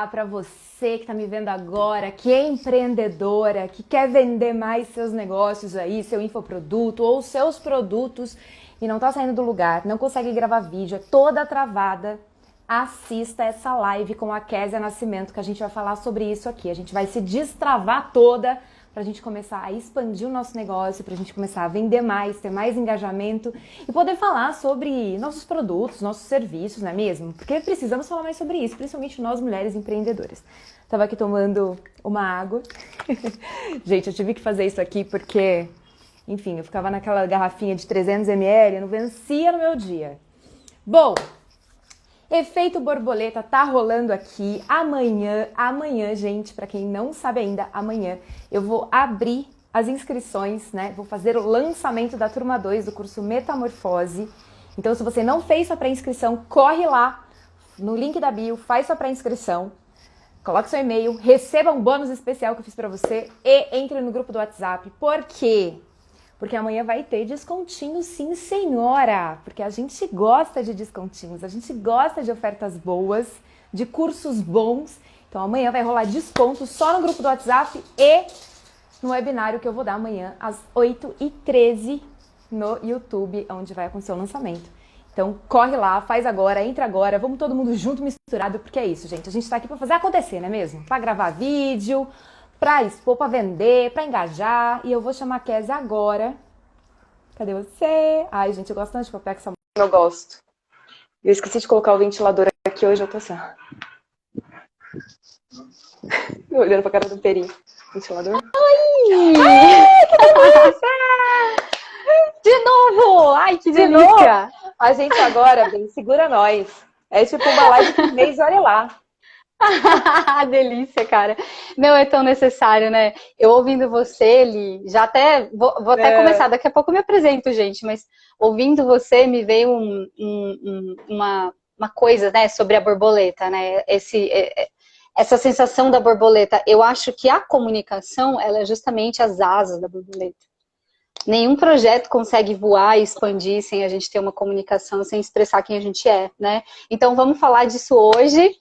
falar para você que está me vendo agora, que é empreendedora, que quer vender mais seus negócios aí, seu infoproduto ou seus produtos e não está saindo do lugar, não consegue gravar vídeo, é toda travada. Assista essa live com a Kézia Nascimento, que a gente vai falar sobre isso aqui. A gente vai se destravar toda para a gente começar a expandir o nosso negócio, para a gente começar a vender mais, ter mais engajamento e poder falar sobre nossos produtos, nossos serviços, não é mesmo? Porque precisamos falar mais sobre isso, principalmente nós mulheres empreendedoras. Tava aqui tomando uma água. Gente, eu tive que fazer isso aqui porque, enfim, eu ficava naquela garrafinha de 300 ml, eu não vencia no meu dia. Bom, efeito borboleta tá rolando aqui amanhã, gente, para quem não sabe ainda, amanhã eu vou abrir as inscrições, né? Vou fazer o lançamento da turma 2 do curso Metamorfose. Então, se você não fez sua pré-inscrição, corre lá no link da bio, faz sua pré-inscrição, coloque seu e-mail, receba um bônus especial que eu fiz para você e entre no grupo do WhatsApp. Por quê? Porque amanhã vai ter descontinho, sim, senhora. Porque a gente gosta de descontinhos, a gente gosta de ofertas boas, de cursos bons. Então amanhã vai rolar desconto só no grupo do WhatsApp e no webinário que eu vou dar amanhã às 8h13 no YouTube, onde vai acontecer o lançamento. Então corre lá, faz agora, entra agora, vamos todo mundo junto, misturado, porque é isso, gente. A gente tá aqui para fazer acontecer, não é mesmo? Para gravar vídeo, pra expor, pra vender, pra engajar. E eu vou chamar a Kézia agora. Cadê você? Ai, gente, eu gosto tanto de papel que essa... Eu gosto. Eu esqueci de colocar o ventilador aqui hoje, eu tô assim, ó. Olhando pra cara do Peri. Ventilador. Ai! Ai, que delícia! De novo! Ai, que delícia! A gente agora, bem, segura nós. É tipo uma live por mês, olha lá. Delícia, cara. Meu, é tão necessário, né? Eu ouvindo você, Li, já até, vou até começar, daqui a pouco eu me apresento, gente, mas ouvindo você me veio uma coisa, né, sobre a borboleta, né? Essa sensação da borboleta. Eu acho que a comunicação, ela é justamente as asas da borboleta. Nenhum projeto consegue voar e expandir sem a gente ter uma comunicação, sem expressar quem a gente é, né? Então vamos falar disso hoje.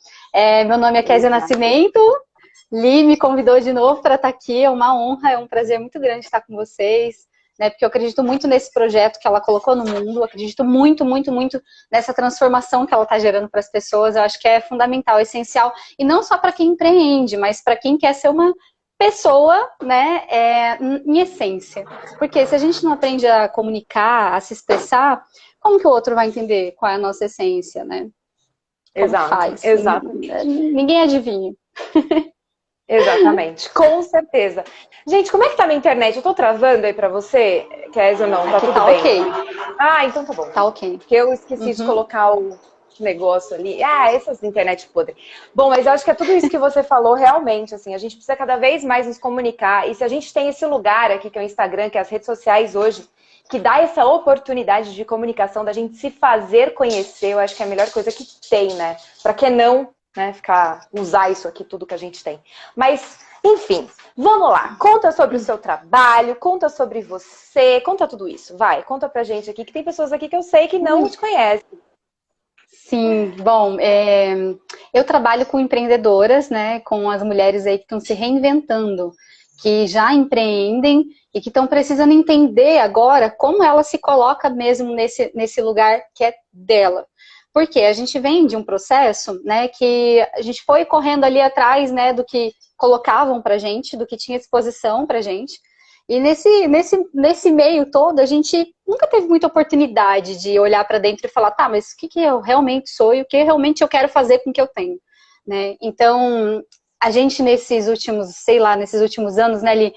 Meu nome é Kézia Nascimento. Li me convidou de novo para estar aqui. É uma honra, é um prazer muito grande estar com vocês, né? Porque eu acredito muito nesse projeto que ela colocou no mundo. Eu acredito muito, muito, muito nessa transformação que ela está gerando para as pessoas. Eu acho que é fundamental, essencial. E não só para quem empreende, mas para quem quer ser uma pessoa, né, em essência. Porque se a gente não aprende a comunicar, a se expressar, como que o outro vai entender qual é a nossa essência, né? Exato, exato. Ninguém adivinha. Exatamente, com certeza. Gente, como é que tá a minha internet? Eu tô travando aí pra você, Kézia, ou não? Tá tudo bem? Ok. Ah, então tá bom. Tá ok. Porque eu esqueci de colocar o negócio ali. Ah, essas internet podre. Bom, mas eu acho que é tudo isso que você falou realmente, assim, a gente precisa cada vez mais nos comunicar. E se a gente tem esse lugar aqui, que é o Instagram, que é as redes sociais hoje, que dá essa oportunidade de comunicação, da gente se fazer conhecer, eu acho que é a melhor coisa que tem, né? Pra que não, né, usar isso aqui, tudo que a gente tem. Mas, enfim, vamos lá. Conta sobre o seu trabalho, conta sobre você, conta tudo isso. Vai, conta pra gente aqui, que tem pessoas aqui que eu sei que não te conhecem. Sim, bom, eu trabalho com empreendedoras, né, com as mulheres aí que estão se reinventando, que já empreendem e que estão precisando entender agora como ela se coloca mesmo nesse lugar que é dela. Porque a gente vem de um processo, né, que a gente foi correndo ali atrás, né, do que colocavam pra gente, do que tinha exposição pra gente. E nesse meio todo, a gente nunca teve muita oportunidade de olhar para dentro e falar, tá, mas o que eu realmente sou e o que realmente eu quero fazer com o que eu tenho, né? Então, a gente nesses últimos anos, né, Li,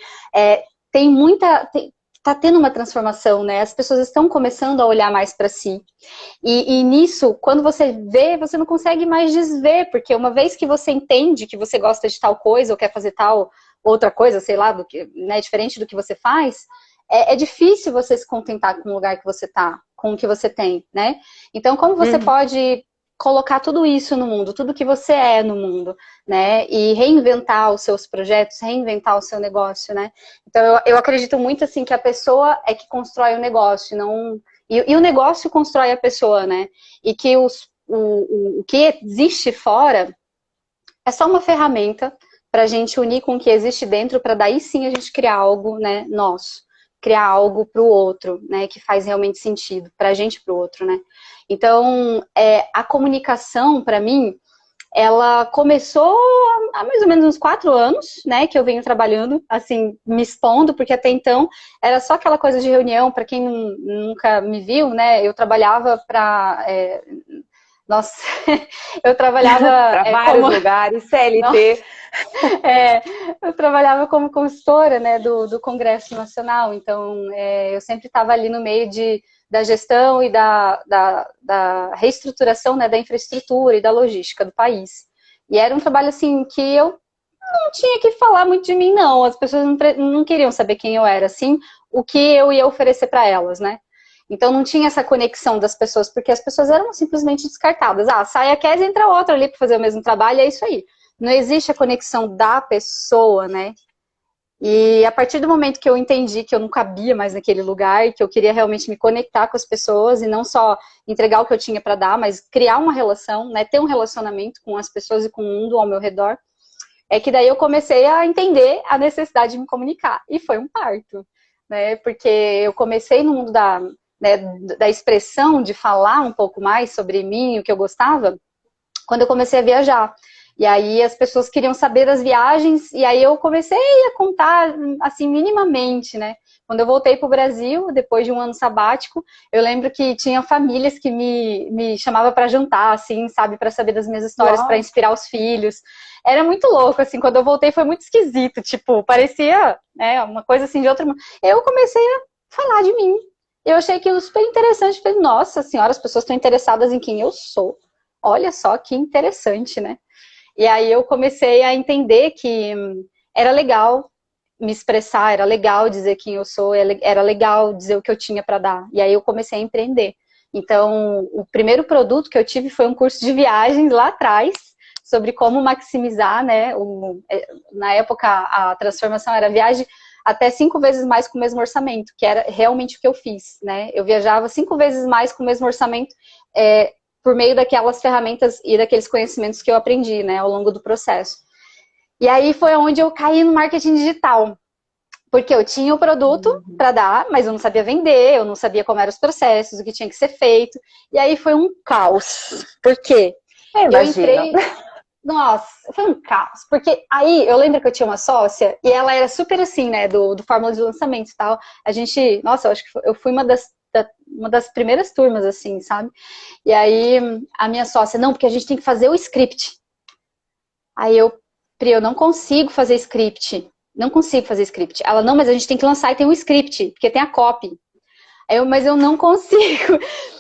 tá tendo uma transformação, né? As pessoas estão começando a olhar mais para si. E nisso, quando você vê, você não consegue mais desver, porque uma vez que você entende que você gosta de tal coisa ou quer fazer tal outra coisa, sei lá, né, diferente do que você faz, é difícil você se contentar com o lugar que você tá, com o que você tem, né? Então, como você pode colocar tudo isso no mundo, tudo que você é no mundo, né? E reinventar os seus projetos, reinventar o seu negócio, né? Então, eu acredito muito, assim, que a pessoa é que constrói o negócio, não... E o negócio constrói a pessoa, né? E que o que existe fora é só uma ferramenta para a gente unir com o que existe dentro, para daí sim a gente criar algo, né, nosso. Criar algo para o outro, né, que faz realmente sentido, para a gente e para o outro, né. Então, a comunicação, para mim, ela começou há mais ou menos uns 4 anos, né, que eu venho trabalhando, assim, me expondo, porque até então era só aquela coisa de reunião, para quem nunca me viu, né, eu trabalhava para... nossa, eu trabalhava... para vários lugares, CLT. Eu trabalhava como consultora, né, do Congresso Nacional, então eu sempre estava ali no meio da gestão e da reestruturação, né, da infraestrutura e da logística do país. E era um trabalho assim que eu não tinha que falar muito de mim, não. As pessoas não queriam saber quem eu era, assim, o que eu ia oferecer para elas, né? Então não tinha essa conexão das pessoas, porque as pessoas eram simplesmente descartadas. Ah, sai a Kézia e entra outra ali para fazer o mesmo trabalho, é isso aí. Não existe a conexão da pessoa, né? E a partir do momento que eu entendi que eu não cabia mais naquele lugar, e que eu queria realmente me conectar com as pessoas e não só entregar o que eu tinha para dar, mas criar uma relação, né, ter um relacionamento com as pessoas e com o mundo ao meu redor, é que daí eu comecei a entender a necessidade de me comunicar. E foi um parto, né? Porque eu comecei no mundo da expressão, de falar um pouco mais sobre mim, o que eu gostava, quando eu comecei a viajar. E aí as pessoas queriam saber das viagens, e aí eu comecei a contar, assim, minimamente, né? Quando eu voltei para o Brasil, depois de um ano sabático, eu lembro que tinha famílias que me chamavam para jantar, assim, sabe? Para saber das minhas histórias, para inspirar os filhos. Era muito louco, assim, quando eu voltei foi muito esquisito, tipo, parecia, né, uma coisa assim de outro mundo. Eu comecei a falar de mim. Eu achei aquilo super interessante. Falei, nossa senhora, as pessoas estão interessadas em quem eu sou. Olha só que interessante, né? E aí eu comecei a entender que era legal me expressar, era legal dizer quem eu sou, era legal dizer o que eu tinha para dar. E aí eu comecei a empreender. Então, o primeiro produto que eu tive foi um curso de viagens lá atrás, sobre como maximizar, né? Na época, a transformação era viagem até 5 vezes mais com o mesmo orçamento, que era realmente o que eu fiz, né? Eu viajava 5 vezes mais com o mesmo orçamento, por meio daquelas ferramentas e daqueles conhecimentos que eu aprendi, né, ao longo do processo. E aí foi onde eu caí no marketing digital, porque eu tinha o produto para dar, mas eu não sabia vender, eu não sabia como eram os processos, o que tinha que ser feito, e aí foi um caos. Por quê? Eu entrei... Nossa, foi um caos, porque aí eu lembro que eu tinha uma sócia, e ela era super assim, né, do Fórmula de Lançamento e tal, a gente, nossa, eu acho que eu fui uma das primeiras turmas, assim, sabe? E aí, a minha sócia, não, porque a gente tem que fazer o script. Aí Pri, eu não consigo fazer script. Não consigo fazer script. Ela, não, mas a gente tem que lançar e tem um script, porque tem a copy. Aí mas eu não consigo.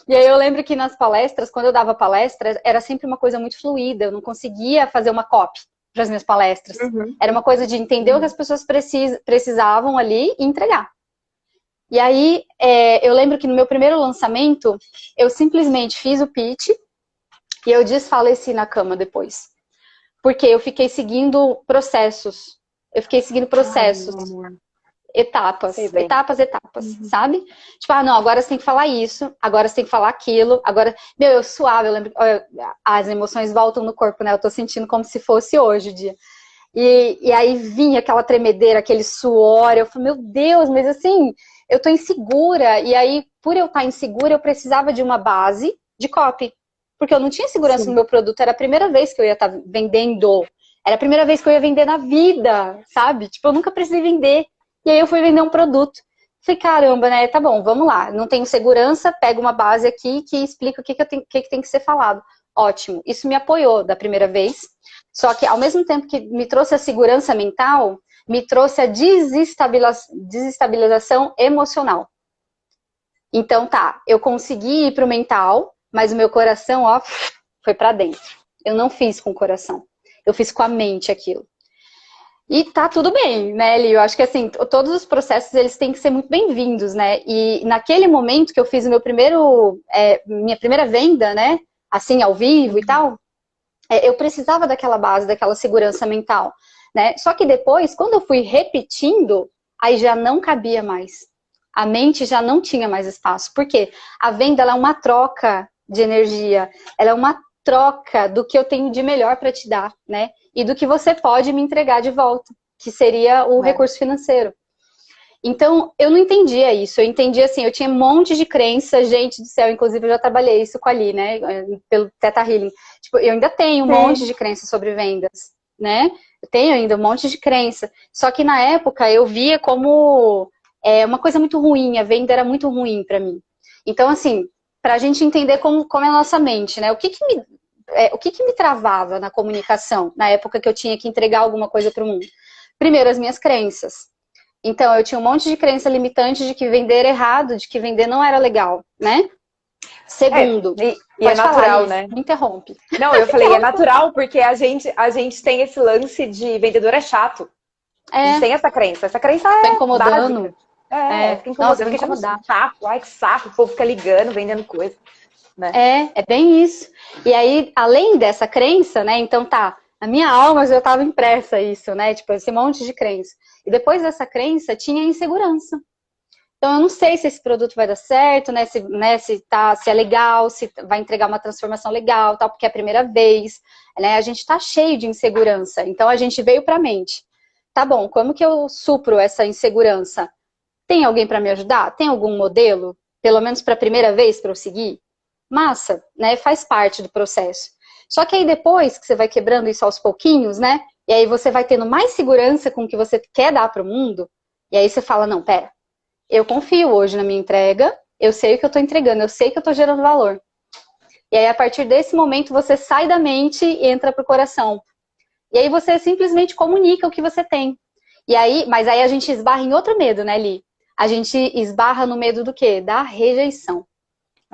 E aí eu lembro que nas palestras, quando eu dava palestra, era sempre uma coisa muito fluida. Eu não conseguia fazer uma copy para as minhas palestras. Era uma coisa de entender o que as pessoas precisavam ali e entregar. E aí, eu lembro que no meu primeiro lançamento, eu simplesmente fiz o pitch e eu desfaleci na cama depois. Porque eu fiquei seguindo processos. Etapas, sabe? Tipo, não, agora você tem que falar isso, agora você tem que falar aquilo, agora... Meu, eu suava, eu lembro... As emoções voltam no corpo, né? Eu tô sentindo como se fosse hoje o dia. E aí vinha aquela tremedeira, aquele suor, eu falei, meu Deus, mas assim... Eu tô insegura, e aí, por eu estar insegura, eu precisava de uma base de copy. Porque eu não tinha segurança no meu produto, era a primeira vez que eu ia estar vendendo. Era a primeira vez que eu ia vender na vida, sabe? Tipo, eu nunca precisei vender. E aí eu fui vender um produto. Falei, caramba, né? Tá bom, vamos lá. Não tenho segurança, pego uma base aqui que explica o que tem que ser falado. Ótimo. Isso me apoiou da primeira vez. Só que, ao mesmo tempo que me trouxe a segurança mental, me trouxe a desestabilização emocional. Então, tá, eu consegui ir pro mental, mas o meu coração, ó, foi pra dentro. Eu não fiz com o coração. Eu fiz com a mente aquilo. E tá tudo bem, né, Eli? Eu acho que, assim, todos os processos, eles têm que ser muito bem-vindos, né? E naquele momento que eu fiz o meu minha primeira venda, né, assim, ao vivo e tal, eu precisava daquela base, daquela segurança mental. Né? Só que depois, quando eu fui repetindo, aí já não cabia mais. A mente já não tinha mais espaço. Por quê? A venda ela é uma troca de energia. Ela é uma troca do que eu tenho de melhor para te dar, né? E do que você pode me entregar de volta, que seria o recurso financeiro. Então, eu não entendia isso. Eu entendia assim, eu tinha um monte de crença, gente do céu, inclusive eu já trabalhei isso com a Ali, né? Pelo Theta Healing. Tipo, eu ainda tenho um monte de crença sobre vendas, né? Eu tenho ainda um monte de crença. Só que na época eu via como uma coisa muito ruim, a venda era muito ruim para mim. Então, assim, para a gente entender como é a nossa mente, né? O que me travava na comunicação, na época que eu tinha que entregar alguma coisa para o mundo? Primeiro, as minhas crenças. Então, eu tinha um monte de crença limitante de que vender era errado, de que vender não era legal, né? Segundo, e é natural, né? Me interrompe. Não, eu falei, é natural, porque a gente tem esse lance de vendedor é chato. A gente tem essa crença. Essa crença tá incomodando. Básica. Fica incomodando, fica incomodando. Saco, ai, que saco, o povo fica ligando, vendendo coisa. Né? É bem isso. E aí, além dessa crença, né? Então tá, na minha alma já estava impressa isso, né? Tipo, esse monte de crença. E depois dessa crença, tinha insegurança. Então, eu não sei se esse produto vai dar certo, né? Se é legal, se vai entregar uma transformação legal, tal, porque é a primeira vez, né? A gente tá cheio de insegurança. Então, a gente veio pra mente. Tá bom, como que eu supro essa insegurança? Tem alguém para me ajudar? Tem algum modelo? Pelo menos para a primeira vez para eu seguir? Massa, né? Faz parte do processo. Só que aí depois que você vai quebrando isso aos pouquinhos, né? E aí você vai tendo mais segurança com o que você quer dar para o mundo. E aí você fala, não, pera, eu confio hoje na minha entrega, eu sei o que eu estou entregando, eu sei que eu estou gerando valor. E aí a partir desse momento você sai da mente e entra pro coração. E aí você simplesmente comunica o que você tem. E aí, mas aí a gente esbarra em outro medo, né, Li? A gente esbarra no medo do quê? Da rejeição.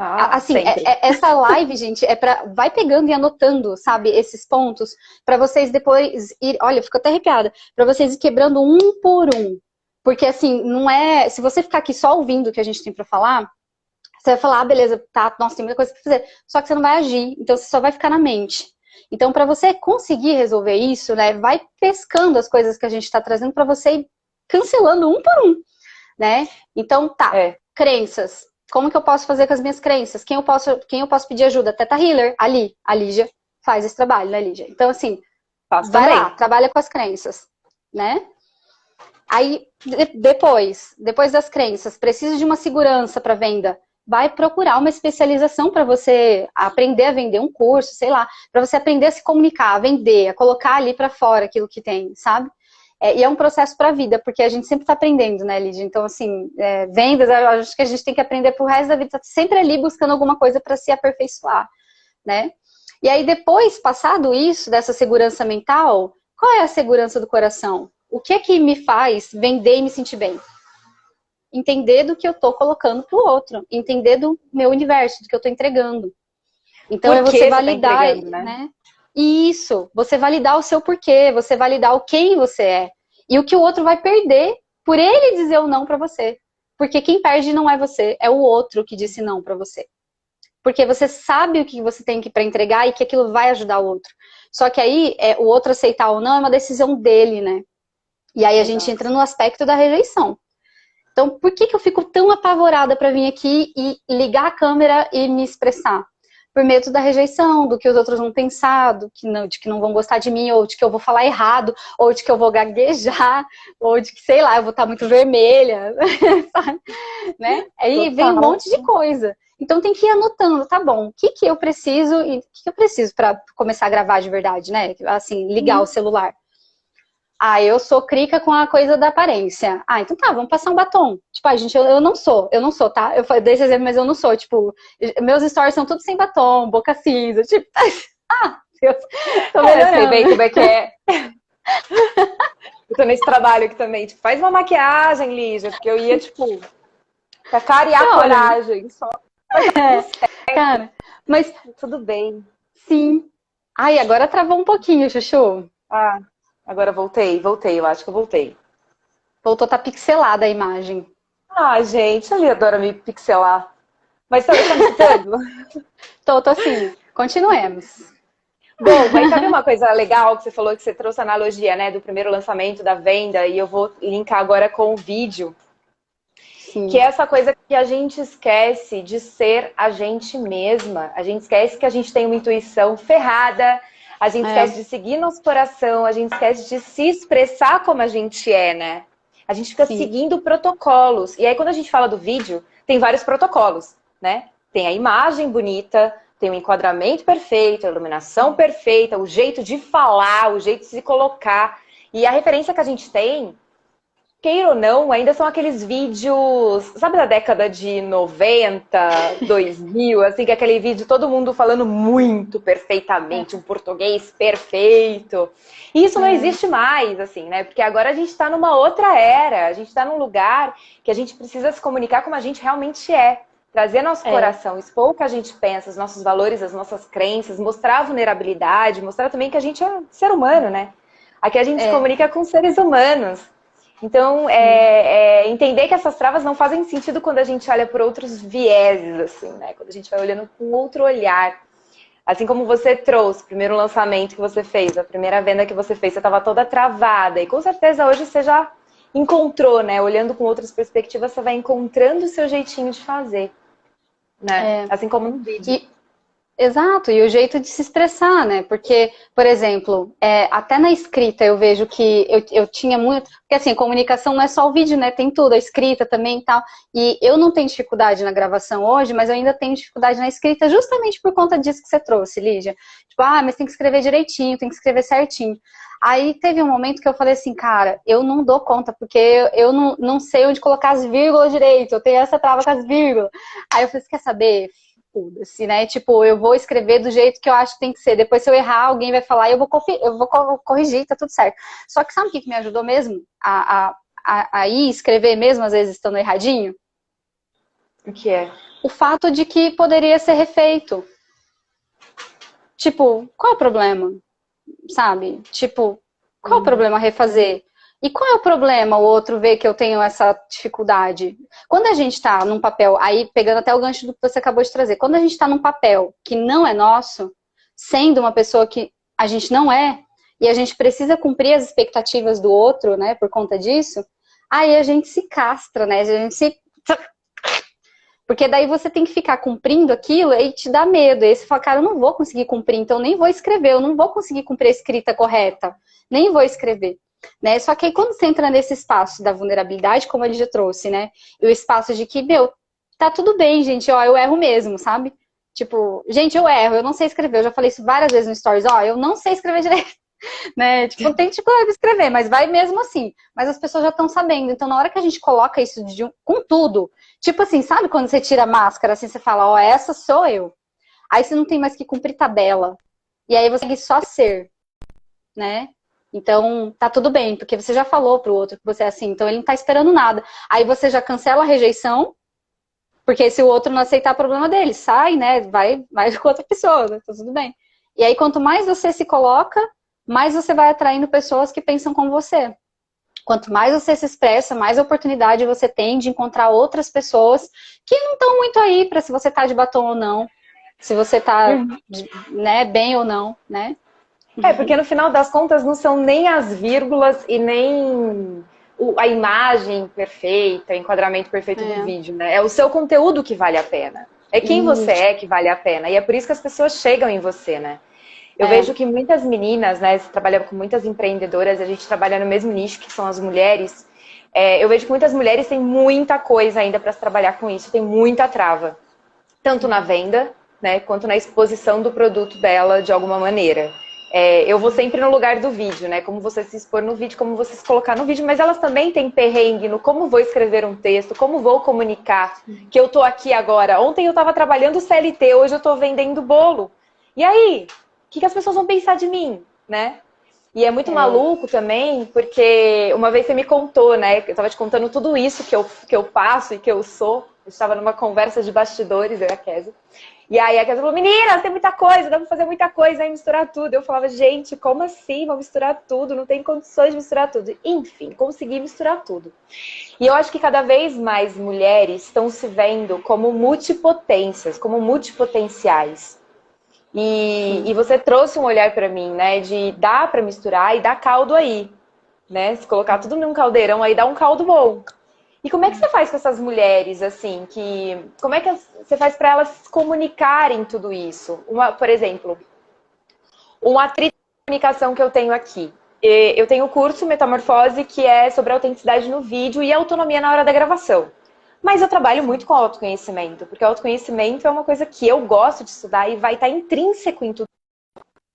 Assim, essa live, gente, vai pegando e anotando, sabe, esses pontos, para vocês depois ir, olha, eu fico até arrepiada, para vocês ir quebrando um por um. Porque, assim, não é, se você ficar aqui só ouvindo o que a gente tem para falar, você vai falar, beleza, tá, nossa, tem muita coisa para fazer, só que você não vai agir, então você só vai ficar na mente. Então, para você conseguir resolver isso, né, vai pescando as coisas que a gente está trazendo para você ir cancelando um por um, né? Então, tá, crenças. Como que eu posso fazer com as minhas crenças? Quem eu posso pedir ajuda? Teta Healer, a Lígia faz esse trabalho, né, Lígia? Então, assim, vai lá, trabalha com as crenças, né? Aí, depois das crenças, preciso de uma segurança para venda. Vai procurar uma especialização para você aprender a vender um curso, sei lá, para você aprender a se comunicar, a vender, a colocar ali para fora aquilo que tem, sabe? E é um processo para a vida, porque a gente sempre está aprendendo, né, Lídia? Então, assim, vendas, eu acho que a gente tem que aprender pro resto da vida, tá sempre ali buscando alguma coisa para se aperfeiçoar, né? E aí, depois, passado isso, dessa segurança mental, qual é a segurança do coração? O que é que me faz vender e me sentir bem? Entender do que eu tô colocando pro outro, entender do meu universo, do que eu tô entregando. Então, é você validar, né? Isso, você validar o seu porquê, você validar o quem você é. E o que o outro vai perder por ele dizer o não pra você. Porque quem perde não é você, é o outro que disse não pra você. Porque você sabe o que você tem para entregar e que aquilo vai ajudar o outro. Só que aí, o outro aceitar ou não é uma decisão dele, né? E aí a gente entra no aspecto da rejeição. Então, por que eu fico tão apavorada pra vir aqui e ligar a câmera e me expressar? Por medo da rejeição, do que os outros vão pensar, de que não vão gostar de mim, ou de que eu vou falar errado, ou de que eu vou gaguejar, ou de que, sei lá, eu vou estar muito vermelha, sabe? Né? Aí vem um monte de coisa. Então tem que ir anotando, tá bom, o que eu preciso e o que eu preciso para começar a gravar de verdade, né? Assim, ligar o celular. Ah, eu sou crica com a coisa da aparência. Ah, então tá, vamos passar um batom. Tipo, gente, eu não sou, tá? Eu dei esse exemplo, mas eu não sou. Tipo, meus stories são tudo sem batom, boca cinza. Tipo, Deus, tô melhorando. Sei bem como é que é. Eu tô nesse trabalho aqui também. Tipo, faz uma maquiagem, Lígia, porque eu ia, tipo, com a cara e a coragem só. Cara, mas tudo bem. Sim. Ai, agora travou um pouquinho, Chuchu. Agora voltei, eu acho que eu voltei. Voltou, tá pixelada a imagem. Gente, ele adora me pixelar. Mas tá me escutando? Tô sim. Continuemos. Bom, mas sabe uma coisa legal que você falou, que você trouxe a analogia, né, do primeiro lançamento da venda, e eu vou linkar agora com o vídeo. Sim. que é essa coisa que a gente esquece de ser a gente mesma. A gente esquece que a gente tem uma intuição ferrada, a gente esquece de seguir nosso coração, a gente esquece de se expressar como a gente é, né? A gente fica seguindo protocolos. E aí, quando a gente fala do vídeo, tem vários protocolos, né? Tem a imagem bonita, tem o enquadramento perfeito, a iluminação perfeita, o jeito de falar, o jeito de se colocar. E a referência que a gente tem, queira ou não, ainda são aqueles vídeos, sabe, da década de 90, 2000, assim, que é aquele vídeo todo mundo falando muito perfeitamente, um português perfeito. E isso não existe mais, assim, né? Porque agora a gente está numa outra era, a gente está num lugar que a gente precisa se comunicar como a gente realmente é. Trazer nosso coração, expor o que a gente pensa, os nossos valores, as nossas crenças, mostrar a vulnerabilidade, mostrar também que a gente é ser humano, né? Aqui a gente se comunica com seres humanos. Então, entender que essas travas não fazem sentido quando a gente olha por outros vieses, assim, né? Quando a gente vai olhando com outro olhar. Assim como você trouxe o primeiro lançamento que você fez, a primeira venda que você fez, você estava toda travada. E com certeza hoje você já encontrou, né? Olhando com outras perspectivas, você vai encontrando o seu jeitinho de fazer, né? Assim como no vídeo. Exato, e o jeito de se expressar, né? Porque, por exemplo, até na escrita eu vejo que eu tinha muito. Porque assim, comunicação não é só o vídeo, né? Tem tudo, a escrita também e tal. E eu não tenho dificuldade na gravação hoje, mas eu ainda tenho dificuldade na escrita justamente por conta disso que você trouxe, Lígia. Tipo, mas tem que escrever direitinho, tem que escrever certinho. Aí teve um momento que eu falei assim, cara, eu não dou conta, porque eu não sei onde colocar as vírgulas direito, eu tenho essa trava com as vírgulas. Aí eu falei, você quer saber? Foda-se, né? Tipo, eu vou escrever do jeito que eu acho que tem que ser. Depois, se eu errar, alguém vai falar e eu vou corrigir, tá tudo certo. Só que sabe o que me ajudou mesmo a ir escrever mesmo, às vezes estando erradinho? O que é? O fato de que poderia ser refeito. Tipo, qual é o problema? Sabe? Tipo, qual é o problema refazer? E qual é o problema o outro ver que eu tenho essa dificuldade? Quando a gente tá num papel, aí pegando até o gancho do que você acabou de trazer, quando a gente tá num papel que não é nosso, sendo uma pessoa que a gente não é, e a gente precisa cumprir as expectativas do outro, né, por conta disso, aí a gente se castra, né, a gente se... Porque daí você tem que ficar cumprindo aquilo e te dá medo. E aí você fala, cara, eu não vou conseguir cumprir, então nem vou escrever, eu não vou conseguir cumprir a escrita correta, nem vou escrever. Né? Só que aí quando você entra nesse espaço da vulnerabilidade, como ele já trouxe, né? E o espaço de que, meu, tá tudo bem, gente, ó, eu erro mesmo, sabe? Tipo, gente, eu erro, eu não sei escrever. Eu já falei isso várias vezes no Stories, ó, eu não sei escrever direito. Né? Tipo, tem tipo escrever, mas vai mesmo assim. Mas as pessoas já estão sabendo. Então, na hora que a gente coloca isso com tudo, tipo assim, sabe quando você tira a máscara, assim, você fala, ó, essa sou eu. Aí você não tem mais que cumprir tabela. E aí você consegue só ser, né? Então, tá tudo bem, porque você já falou pro outro que você é assim, então ele não tá esperando nada. Aí você já cancela a rejeição, porque se o outro não aceitar, problema dele, sai, né? Vai com outra pessoa, né? Tá tudo bem. E aí, quanto mais você se coloca, mais você vai atraindo pessoas que pensam como você. Quanto mais você se expressa, mais oportunidade você tem de encontrar outras pessoas que não estão muito aí para se você tá de batom ou não, se você tá né, bem ou não, né? Porque no final das contas não são nem as vírgulas e nem a imagem perfeita, o enquadramento perfeito do vídeo, né? É o seu conteúdo que vale a pena. É quem você é que vale a pena. E é por isso que as pessoas chegam em você, né? Eu vejo que muitas meninas, né? Você trabalha com muitas empreendedoras, a gente trabalha no mesmo nicho, que são as mulheres. Eu vejo que muitas mulheres têm muita coisa ainda para se trabalhar com isso, tem muita trava. Tanto na venda, né? Quanto na exposição do produto dela de alguma maneira. Eu vou sempre no lugar do vídeo, né? Como você se expor no vídeo, como você se colocar no vídeo, mas elas também têm perrengue no como vou escrever um texto, como vou comunicar que eu tô aqui agora. Ontem eu tava trabalhando CLT, hoje eu tô vendendo bolo. E aí? O que as pessoas vão pensar de mim, né? E é muito maluco também, porque uma vez você me contou, né? Eu tava te contando tudo isso que eu passo e que eu sou. Eu estava numa conversa de bastidores, eu e a Kézia. E aí a Kézia falou, meninas, tem muita coisa, dá pra fazer muita coisa, aí misturar tudo. Eu falava, gente, como assim? Vou misturar tudo, não tem condições de misturar tudo. Enfim, consegui misturar tudo. E eu acho que cada vez mais mulheres estão se vendo como multipotências, como multipotenciais. E você trouxe um olhar pra mim, né, de dá pra misturar e dar caldo aí, né? Se colocar tudo num caldeirão aí dá um caldo bom. E como é que você faz com essas mulheres, assim, como é que você faz para elas comunicarem tudo isso? Por exemplo, uma atriz de comunicação que eu tenho aqui. Eu tenho o curso Metamorfose, que é sobre autenticidade no vídeo e autonomia na hora da gravação. Mas eu trabalho muito com autoconhecimento, porque o autoconhecimento é uma coisa que eu gosto de estudar e vai estar intrínseco em tudo.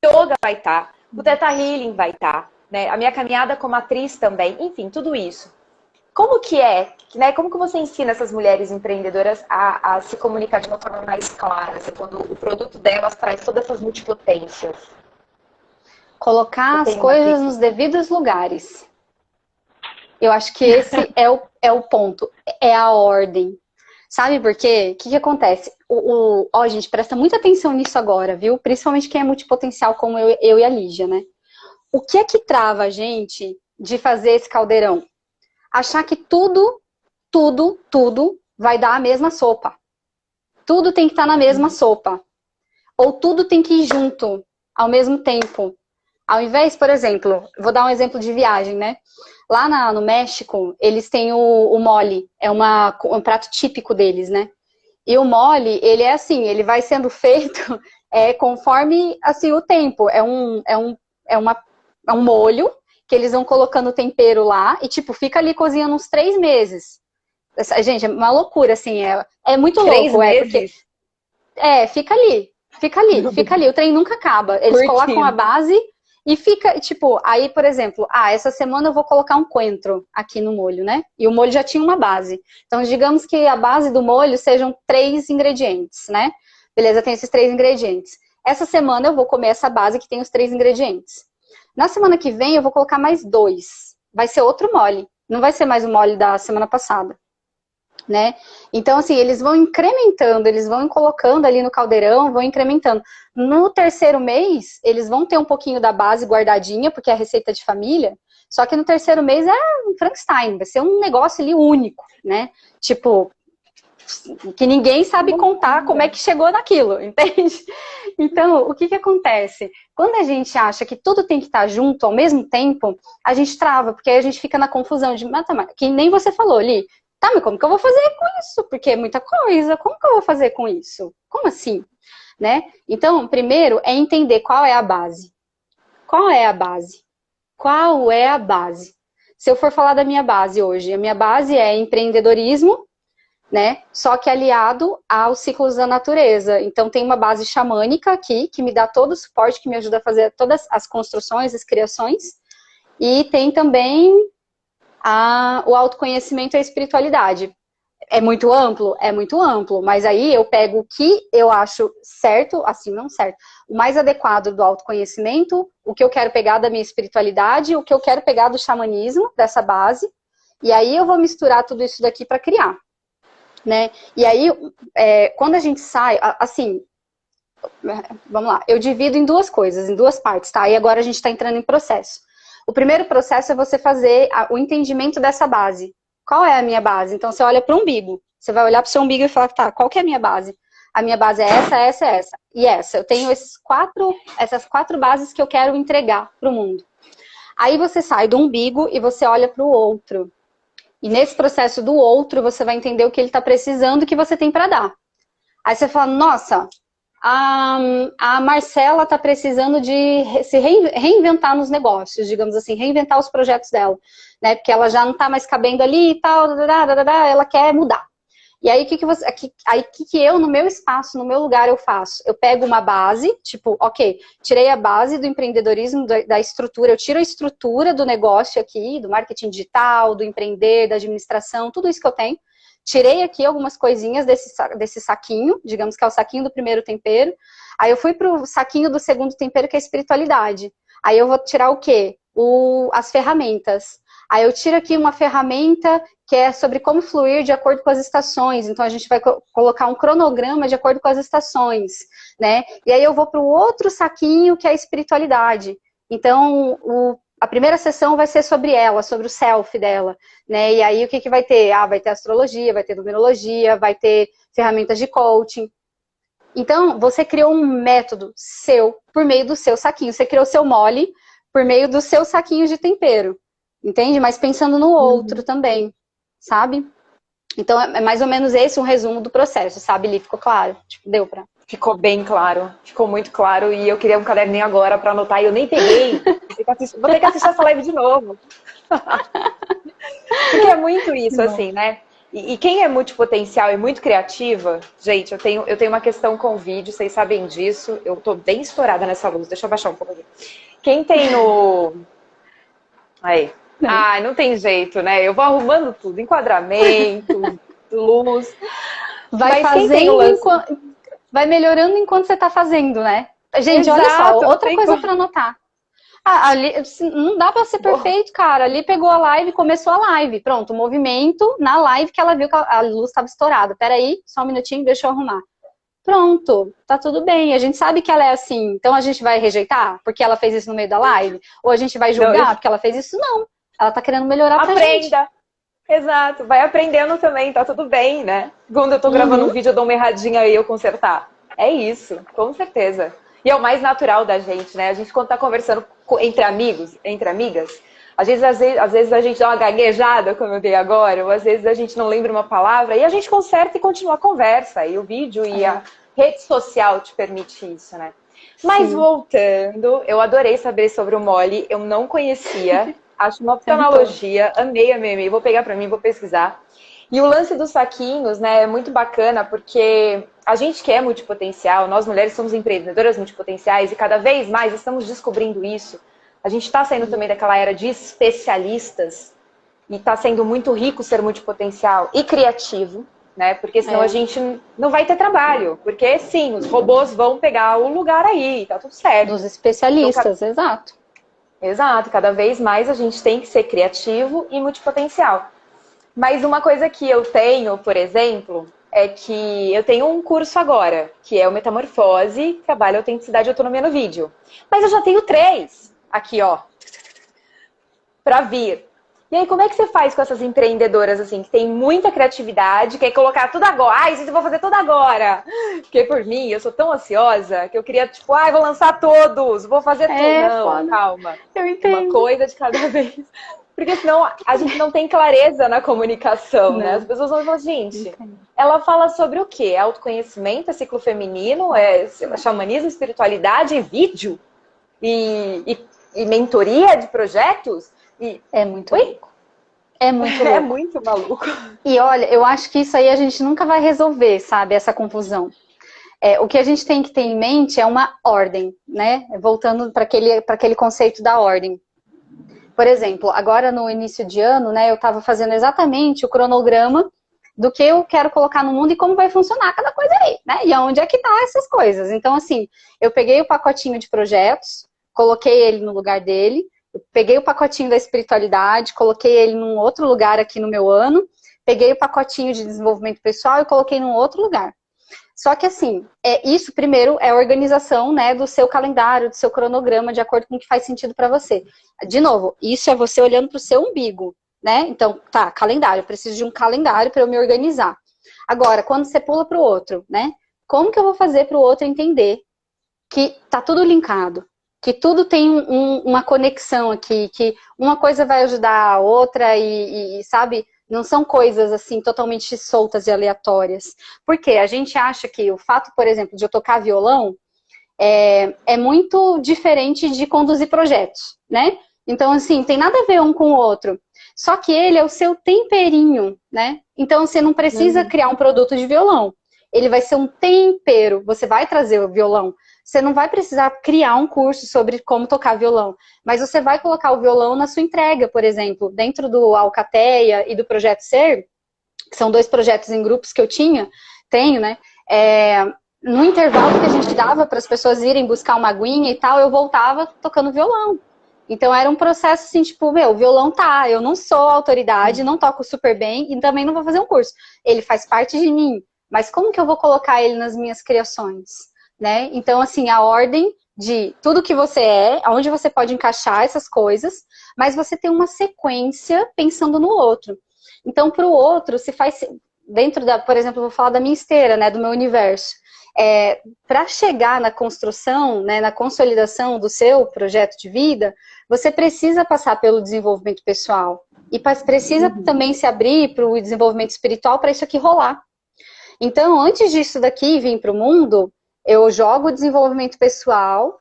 O yoga vai estar, o Theta Healing vai estar, né? A minha caminhada como atriz também, enfim, tudo isso. Como que é, né? Como que você ensina essas mulheres empreendedoras a se comunicar de uma forma mais clara, assim, quando o produto delas traz todas essas multipotências? Colocar as coisas nos devidos lugares. Eu acho que esse é o ponto, é a ordem. Sabe por quê? O que acontece? Ó, gente, presta muita atenção nisso agora, viu? Principalmente quem é multipotencial, como eu e a Lígia, né? O que é que trava a gente de fazer esse caldeirão? Achar que tudo vai dar a mesma sopa. Tudo tem que estar na mesma sopa. Ou tudo tem que ir junto, ao mesmo tempo. Ao invés, por exemplo, vou dar um exemplo de viagem, né? Lá no México, eles têm o mole, é um prato típico deles, né? E o mole, ele é assim, ele vai sendo feito conforme assim, o tempo. É um molho que eles vão colocando tempero lá e, tipo, fica ali cozinhando uns 3 meses. Gente, é uma loucura, assim, é muito louco. 3 meses? Fica ali, o trem nunca acaba. Eles colocam a base e fica, tipo, aí, por exemplo, essa semana eu vou colocar um coentro aqui no molho, né? E o molho já tinha uma base. Então, digamos que a base do molho sejam 3 ingredientes, né? Beleza, tem esses 3 ingredientes. Essa semana eu vou comer essa base que tem os 3 ingredientes. Na semana que vem eu vou colocar mais 2. Vai ser outro mole. Não vai ser mais o mole da semana passada, né? Então, assim, eles vão incrementando, eles vão colocando ali no caldeirão, vão incrementando. No terceiro mês, eles vão ter um pouquinho da base guardadinha, porque é receita de família, só que no terceiro mês é um Frankenstein, vai ser um negócio ali único, né? Tipo, que ninguém sabe contar como é que chegou naquilo, entende? Então, o que acontece? Quando a gente acha que tudo tem que estar junto ao mesmo tempo, a gente trava, porque aí a gente fica na confusão de matemática, que nem você falou ali. Tá, mas como que eu vou fazer com isso? Porque é muita coisa, como que eu vou fazer com isso? Como assim? Né? Então, primeiro é entender qual é a base. Qual é a base? Qual é a base? Se eu for falar da minha base hoje, a minha base é empreendedorismo, né? Só que aliado aos ciclos da natureza. Então tem uma base xamânica aqui, que me dá todo o suporte, que me ajuda a fazer todas as construções, as criações. E tem também o autoconhecimento e a espiritualidade. É muito amplo, mas aí eu pego o que eu acho certo, assim, não certo, o mais adequado do autoconhecimento, o que eu quero pegar da minha espiritualidade, o que eu quero pegar do xamanismo, dessa base, e aí eu vou misturar tudo isso daqui para criar. Né? E aí, quando a gente sai, assim, vamos lá, eu divido em 2 coisas, em 2 partes, tá? E agora a gente está entrando em processo. O primeiro processo é você fazer o entendimento dessa base. Qual é a minha base? Então, você olha para o umbigo, você vai olhar para o seu umbigo e falar, tá, qual que é a minha base? A minha base é essa e essa. Eu tenho essas 4 bases que eu quero entregar para o mundo. Aí você sai do umbigo e você olha para o outro. E nesse processo do outro, você vai entender o que ele está precisando, o que você tem para dar. Aí você fala, nossa, a Marcela está precisando de se reinventar nos negócios, digamos assim, reinventar os projetos dela, né? Porque ela já não está mais cabendo ali e tal, ela quer mudar. E aí, o que eu, no meu espaço, no meu lugar, eu faço? Eu pego uma base, tipo, ok, tirei a base do empreendedorismo, da estrutura, eu tiro a estrutura do negócio aqui, do marketing digital, do empreender, da administração, tudo isso que eu tenho. Tirei aqui algumas coisinhas desse saquinho, digamos que é o saquinho do primeiro tempero. Aí eu fui pro saquinho do segundo tempero, que é a espiritualidade. Aí eu vou tirar o quê? As ferramentas. Aí eu tiro aqui uma ferramenta que é sobre como fluir de acordo com as estações. Então, a gente vai colocar um cronograma de acordo com as estações, né? E aí eu vou para o outro saquinho, que é a espiritualidade. Então, a primeira sessão vai ser sobre ela, sobre o self dela, né? E aí, o que vai ter? Vai ter astrologia, vai ter numerologia, vai ter ferramentas de coaching. Então, você criou um método seu, por meio do seu saquinho. Você criou seu mole por meio do seu saquinho de tempero. Entende? Mas pensando no outro também, sabe? Então, é mais ou menos esse um resumo do processo, sabe, Li? Ficou claro? Tipo, deu pra... Ficou bem claro, ficou muito claro. E eu queria um caderninho agora para anotar e eu nem peguei. Vou ter que assistir essa live de novo. Porque é muito isso, assim, né? E quem é multipotencial e muito criativa, gente, eu tenho uma questão com o vídeo, vocês sabem disso. Eu tô bem estourada nessa luz, deixa eu baixar um pouco aqui. Quem tem no... Aí. Ah, não tem jeito, né? Eu vou arrumando tudo, enquadramento, luz. Vai fazendo vai melhorando enquanto você tá fazendo, né? Gente, Exato, olha só, outra coisa para anotar. Ali, não dá para ser perfeito, cara. Ali pegou a live, começou a live. Pronto, o movimento na live que ela viu que a luz estava estourada. Peraí, só um minutinho, deixa eu arrumar. Pronto, tá tudo bem. A gente sabe que ela é assim. Então a gente vai rejeitar porque ela fez isso no meio da live? Ou a gente vai julgar porque ela fez isso? Não. Ela tá querendo melhorar pra gente. Aprenda. Exato, vai aprendendo também, tá tudo bem, né? Quando eu tô gravando um vídeo, eu dou uma erradinha aí eu consertar. É isso, com certeza. E é o mais natural da gente, né? A gente quando tá conversando entre amigos, entre amigas, às vezes a gente dá uma gaguejada, como eu dei agora, ou às vezes a gente não lembra uma palavra, e a gente conserta e continua a conversa. E o vídeo e a rede social te permite isso, né? Mas voltando, eu adorei saber sobre o Moli, eu não conhecia. Acho uma analogia, amei. Vou pegar pra mim, vou pesquisar. E o lance dos saquinhos, né, é muito bacana, porque a gente que é multipotencial, nós mulheres somos empreendedoras multipotenciais e cada vez mais estamos descobrindo isso. A gente está saindo também daquela era de especialistas e está sendo muito rico ser multipotencial e criativo, né, porque senão a gente não vai ter trabalho. Porque sim, os robôs vão pegar o lugar aí, tá tudo certo. Dos especialistas, então, exato. Exato, cada vez mais a gente tem que ser criativo e multipotencial. Mas uma coisa que eu tenho, por exemplo, é que eu tenho um curso agora, que é o Metamorfose, que trabalha autenticidade e autonomia no vídeo. Mas eu já tenho 3 aqui, ó, pra vir. E aí, como é que você faz com essas empreendedoras, assim, que tem muita criatividade, quer colocar tudo agora? Ai, gente, eu vou fazer tudo agora! Porque, por mim, eu sou tão ansiosa que eu queria, tipo, ai, vou lançar todos, vou fazer tudo. Não, foda. Calma. Eu entendo. Uma coisa de cada vez. Porque senão a gente não tem clareza na comunicação, né? As pessoas vão falar, gente, ela fala sobre o quê? Autoconhecimento, é ciclo feminino, é xamanismo, espiritualidade, vídeo? E mentoria de projetos? É muito louco. É muito louco. É muito maluco. E olha, eu acho que isso aí a gente nunca vai resolver, sabe? Essa confusão. O que a gente tem que ter em mente é uma ordem, né? Voltando para aquele conceito da ordem. Por exemplo, agora no início de ano, né? Eu estava fazendo exatamente o cronograma do que eu quero colocar no mundo e como vai funcionar cada coisa aí, né? E aonde é que tá essas coisas. Então, assim, eu peguei o pacotinho de projetos, coloquei ele no lugar dele, eu peguei o pacotinho da espiritualidade, coloquei ele num outro lugar aqui no meu ano, peguei o pacotinho de desenvolvimento pessoal e coloquei num outro lugar. Só que assim, isso primeiro é a organização, né, do seu calendário, do seu cronograma, de acordo com o que faz sentido para você. De novo, isso é você olhando para o seu umbigo, né? Então, tá, calendário, eu preciso de um calendário para eu me organizar. Agora, quando você pula para o outro, né? Como que eu vou fazer para o outro entender que tá tudo linkado? Que tudo tem uma conexão aqui, que uma coisa vai ajudar a outra e sabe, não são coisas assim totalmente soltas e aleatórias. Porque a gente acha que o fato, por exemplo, de eu tocar violão é muito diferente de conduzir projetos, né? Então, assim, tem nada a ver um com o outro. Só que ele é o seu temperinho, né? Então, você não precisa criar um produto de violão. Ele vai ser um tempero. Você vai trazer o violão. Você não vai precisar criar um curso sobre como tocar violão, mas você vai colocar o violão na sua entrega, por exemplo, dentro do Alcateia e do Projeto Ser, que são 2 projetos em grupos que eu tenho, né? No intervalo que a gente dava para as pessoas irem buscar uma aguinha e tal, eu voltava tocando violão. Então era um processo assim, tipo, o violão tá, eu não sou autoridade, não toco super bem e também não vou fazer um curso. Ele faz parte de mim, mas como que eu vou colocar ele nas minhas criações? Né? Então, assim, a ordem de tudo que você aonde você pode encaixar essas coisas, mas você tem uma sequência pensando no outro. Então, para o outro, se faz dentro da, por exemplo, eu vou falar da minha esteira, né, do meu universo. Para chegar na construção, né, na consolidação do seu projeto de vida, você precisa passar pelo desenvolvimento pessoal. e precisa também se abrir para o desenvolvimento espiritual para isso aqui rolar. Então, antes disso daqui vir para o mundo, eu jogo o desenvolvimento pessoal,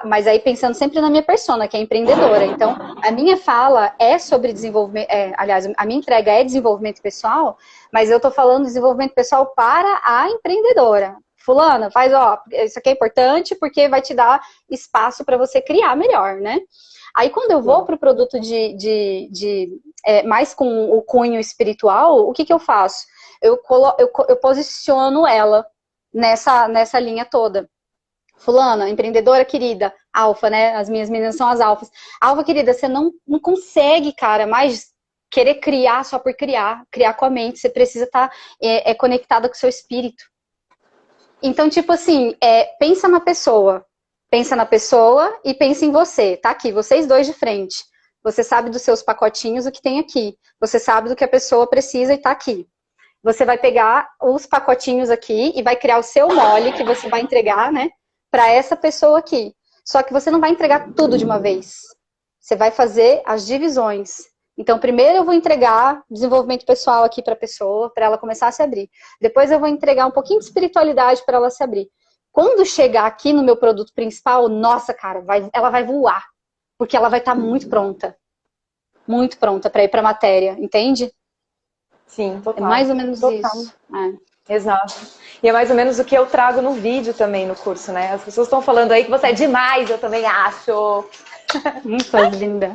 mas aí pensando sempre na minha persona, que é empreendedora. Então, a minha fala é sobre desenvolvimento, aliás, a minha entrega é desenvolvimento pessoal, mas eu estou falando desenvolvimento pessoal para a empreendedora. Fulana, faz, ó, isso aqui é importante porque vai te dar espaço para você criar melhor, né? Aí quando eu vou para o produto mais com o cunho espiritual, o que eu faço? Eu posiciono ela nessa linha toda. Fulana, empreendedora querida, alfa, né? As minhas meninas são as alfas. Alfa, querida, você não consegue, cara, mais querer criar só por criar com a mente. Você precisa estar conectada com o seu espírito. Então, tipo assim, pensa na pessoa e pensa em você. Tá aqui, vocês dois de frente. Você sabe dos seus pacotinhos, o que tem aqui. Você sabe do que a pessoa precisa e tá aqui. Você vai pegar os pacotinhos aqui e vai criar o seu mole que você vai entregar, né, para essa pessoa aqui. Só que você não vai entregar tudo de uma vez. Você vai fazer as divisões. Então, primeiro eu vou entregar desenvolvimento pessoal aqui para a pessoa, para ela começar a se abrir. Depois eu vou entregar um pouquinho de espiritualidade para ela se abrir. Quando chegar aqui no meu produto principal, nossa, cara, ela vai voar. Porque ela vai estar muito pronta. Muito pronta para ir para a matéria, entende? Sim, total. É mais ou menos isso. Exato. E é mais ou menos o que eu trago no vídeo também no curso, né? As pessoas estão falando aí que você é demais, eu também acho. Muito linda.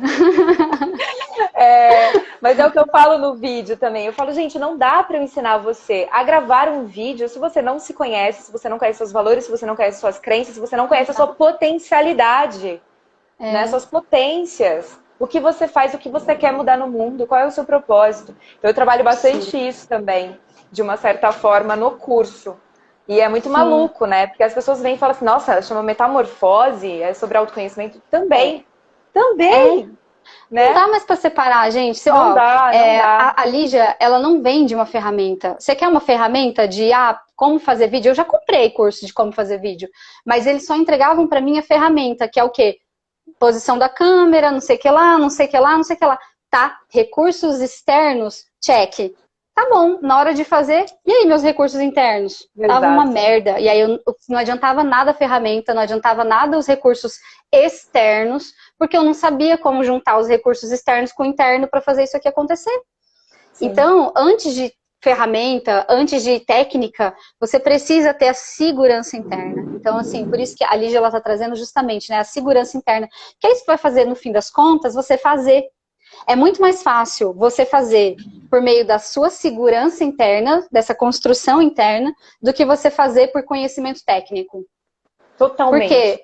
Mas é o que eu falo no vídeo também. Eu falo, gente, não dá para eu ensinar você a gravar um vídeo se você não se conhece, se você não conhece seus valores, se você não conhece suas crenças, se você não conhece a sua potencialidade, né? Suas potências. O que você faz, o que você quer mudar no mundo, qual é o seu propósito. Então eu trabalho bastante isso também, de uma certa forma, no curso. E é muito maluco, né? Porque as pessoas vêm e falam assim, nossa, chama metamorfose, é sobre autoconhecimento. Também. Né? Não dá mais pra separar, gente. Não dá. A Lígia, ela não vende uma ferramenta. Você quer uma ferramenta de como fazer vídeo? Eu já comprei curso de como fazer vídeo. Mas eles só entregavam pra mim a ferramenta, que é o quê? Posição da câmera, não sei o que lá, não sei o que lá, não sei o que lá. Tá, recursos externos, check. Tá bom, na hora de fazer, e aí meus recursos internos? Tava uma merda. E aí não adiantava nada a ferramenta, não adiantava nada os recursos externos, porque eu não sabia como juntar os recursos externos com o interno para fazer isso aqui acontecer. Sim. Então, antes de ferramenta, antes de técnica, você precisa ter a segurança interna. Então, assim, por isso que a Lígia, ela tá trazendo justamente, né, a segurança interna. Que é isso que vai fazer, no fim das contas, você fazer. É muito mais fácil você fazer por meio da sua segurança interna, dessa construção interna, do que você fazer por conhecimento técnico. Totalmente.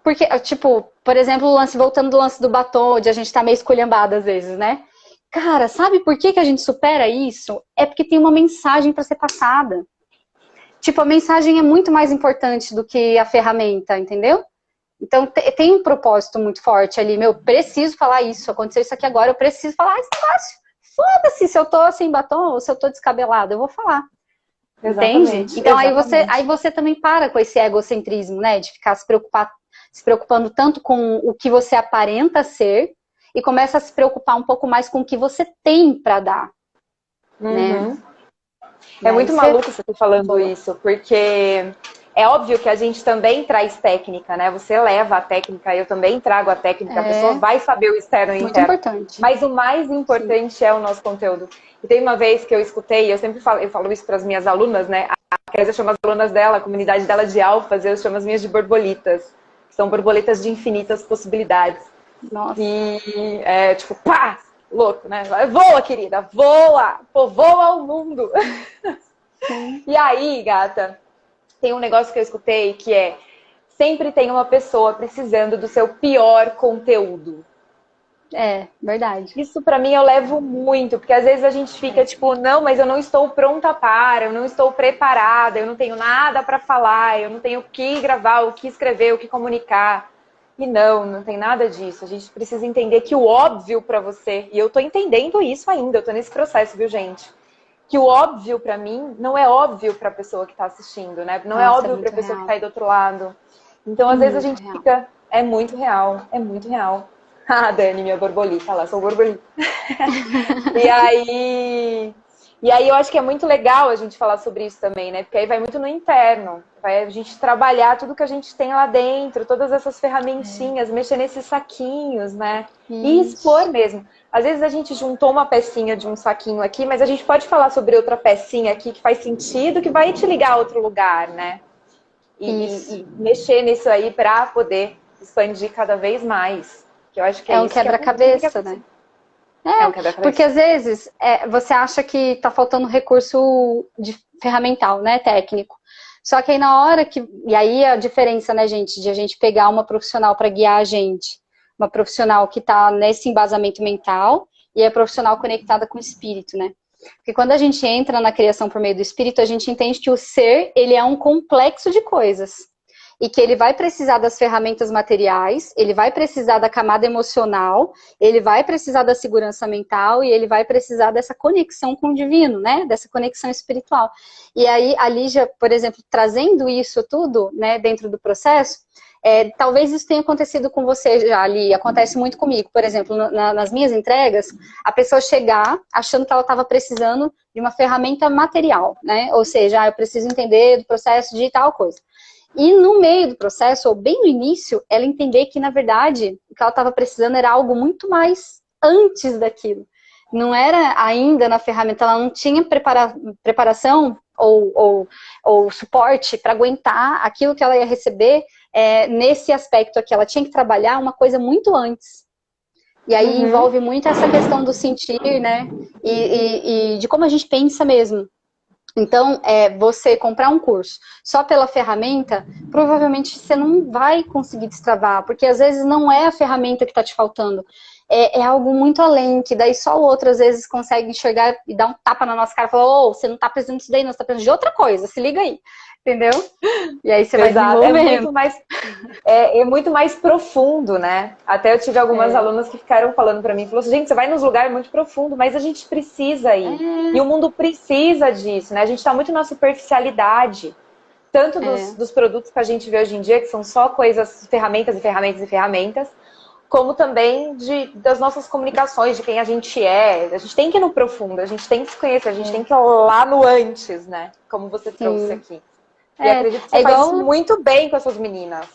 Porque, tipo, por exemplo, voltando do lance do batom, onde a gente tá meio esculhambada às vezes, né? Cara, sabe por que a gente supera isso? É porque tem uma mensagem para ser passada. Tipo, a mensagem é muito mais importante do que a ferramenta, entendeu? Então, tem um propósito muito forte ali. Preciso falar isso. Aconteceu isso aqui agora, eu preciso falar esse negócio. Foda-se se eu tô sem batom ou se eu tô descabelada. Eu vou falar. Exatamente. Entende? Então, aí você também para com esse egocentrismo, né? De ficar se preocupando tanto com o que você aparenta ser e começa a se preocupar um pouco mais com o que você tem para dar. Né? É muito maluco você estar falando isso, porque é óbvio que a gente também traz técnica, né? Você leva a técnica, eu também trago a técnica, a pessoa vai saber o externo e o interno. Muito importante. Mas o mais importante é o nosso conteúdo. E tem uma vez que eu escutei, eu falo isso para as minhas alunas, né? A Kézia chama as alunas dela, a comunidade dela de alfas, eu chamo as minhas de borboletas. São borboletas de infinitas possibilidades. Nossa. E tipo, pá! Louco, né? Voa, querida, voa! Pô, voa ao mundo! E aí, gata, tem um negócio que eu escutei que sempre tem uma pessoa precisando do seu pior conteúdo. É, verdade. Isso pra mim eu levo muito, porque às vezes a gente fica tipo, não, mas eu não estou pronta para, eu não estou preparada, eu não tenho nada pra falar, eu não tenho o que gravar, o que escrever, o que comunicar. E não tem nada disso. A gente precisa entender que o óbvio pra você, e eu tô entendendo isso ainda, eu tô nesse processo, viu, gente? Que o óbvio pra mim não é óbvio pra pessoa que tá assistindo, né? Não é óbvio pra pessoa que tá aí do outro lado. Então, às vezes a gente fica... É muito real, é muito real. Ah, Dani, minha borbolita, lá, sou borbolita. E aí, e aí eu acho que é muito legal a gente falar sobre isso também, né? Porque aí vai muito no interno, vai a gente trabalhar tudo que a gente tem lá dentro, todas essas ferramentinhas, mexer nesses saquinhos, né? E expor mesmo. Às vezes a gente juntou uma pecinha de um saquinho aqui, mas a gente pode falar sobre outra pecinha aqui que faz sentido, que vai te ligar a outro lugar, né? E mexer nisso aí para poder expandir cada vez mais. Que eu acho que É um isso que quebra-cabeça, né? É um quebra-cabeça. Porque às vezes você acha que está faltando recurso ferramental, né, técnico. Só que aí na hora que... E aí a diferença, né, gente, de a gente pegar uma profissional para guiar a gente, uma profissional que está nesse embasamento mental e é profissional conectada com o espírito, né? Porque quando a gente entra na criação por meio do espírito, a gente entende que o ser, ele é um complexo de coisas. E que ele vai precisar das ferramentas materiais, ele vai precisar da camada emocional, ele vai precisar da segurança mental e ele vai precisar dessa conexão com o divino, né? Dessa conexão espiritual. E aí a Lígia, por exemplo, trazendo isso tudo, né, dentro do processo, talvez isso tenha acontecido com você já ali, acontece muito comigo. Por exemplo, nas minhas entregas, a pessoa chegar achando que ela estava precisando de uma ferramenta material, né? Ou seja, eu preciso entender do processo de tal coisa. E no meio do processo, ou bem no início, ela entender que, na verdade, o que ela estava precisando era algo muito mais antes daquilo. Não era ainda na ferramenta, ela não tinha preparação ou suporte para aguentar aquilo que ela ia receber nesse aspecto aqui. Ela tinha que trabalhar uma coisa muito antes. E aí envolve muito essa questão do sentir, né? E de como a gente pensa mesmo. Então, você comprar um curso só pela ferramenta, provavelmente você não vai conseguir destravar, porque às vezes não é a ferramenta que está te faltando, é algo muito além, que daí só o outro às vezes consegue enxergar e dar um tapa na nossa cara e falar, ô, você não está precisando disso daí, não, você está precisando de outra coisa, se liga aí, entendeu? E aí você vai desenvolvendo. É muito mais profundo, né? Até eu tive algumas alunas que ficaram falando pra mim, falou assim, gente, você vai nos lugares muito profundo, mas a gente precisa ir. E o mundo precisa disso, né? A gente tá muito na superficialidade, tanto dos produtos que a gente vê hoje em dia, que são só coisas, ferramentas e ferramentas e ferramentas, como também das nossas comunicações, de quem a gente é. A gente tem que ir no profundo, a gente tem que se conhecer, a gente tem que ir lá no antes, né? Como você trouxe aqui. E acredito que você faz isso muito bem com essas meninas.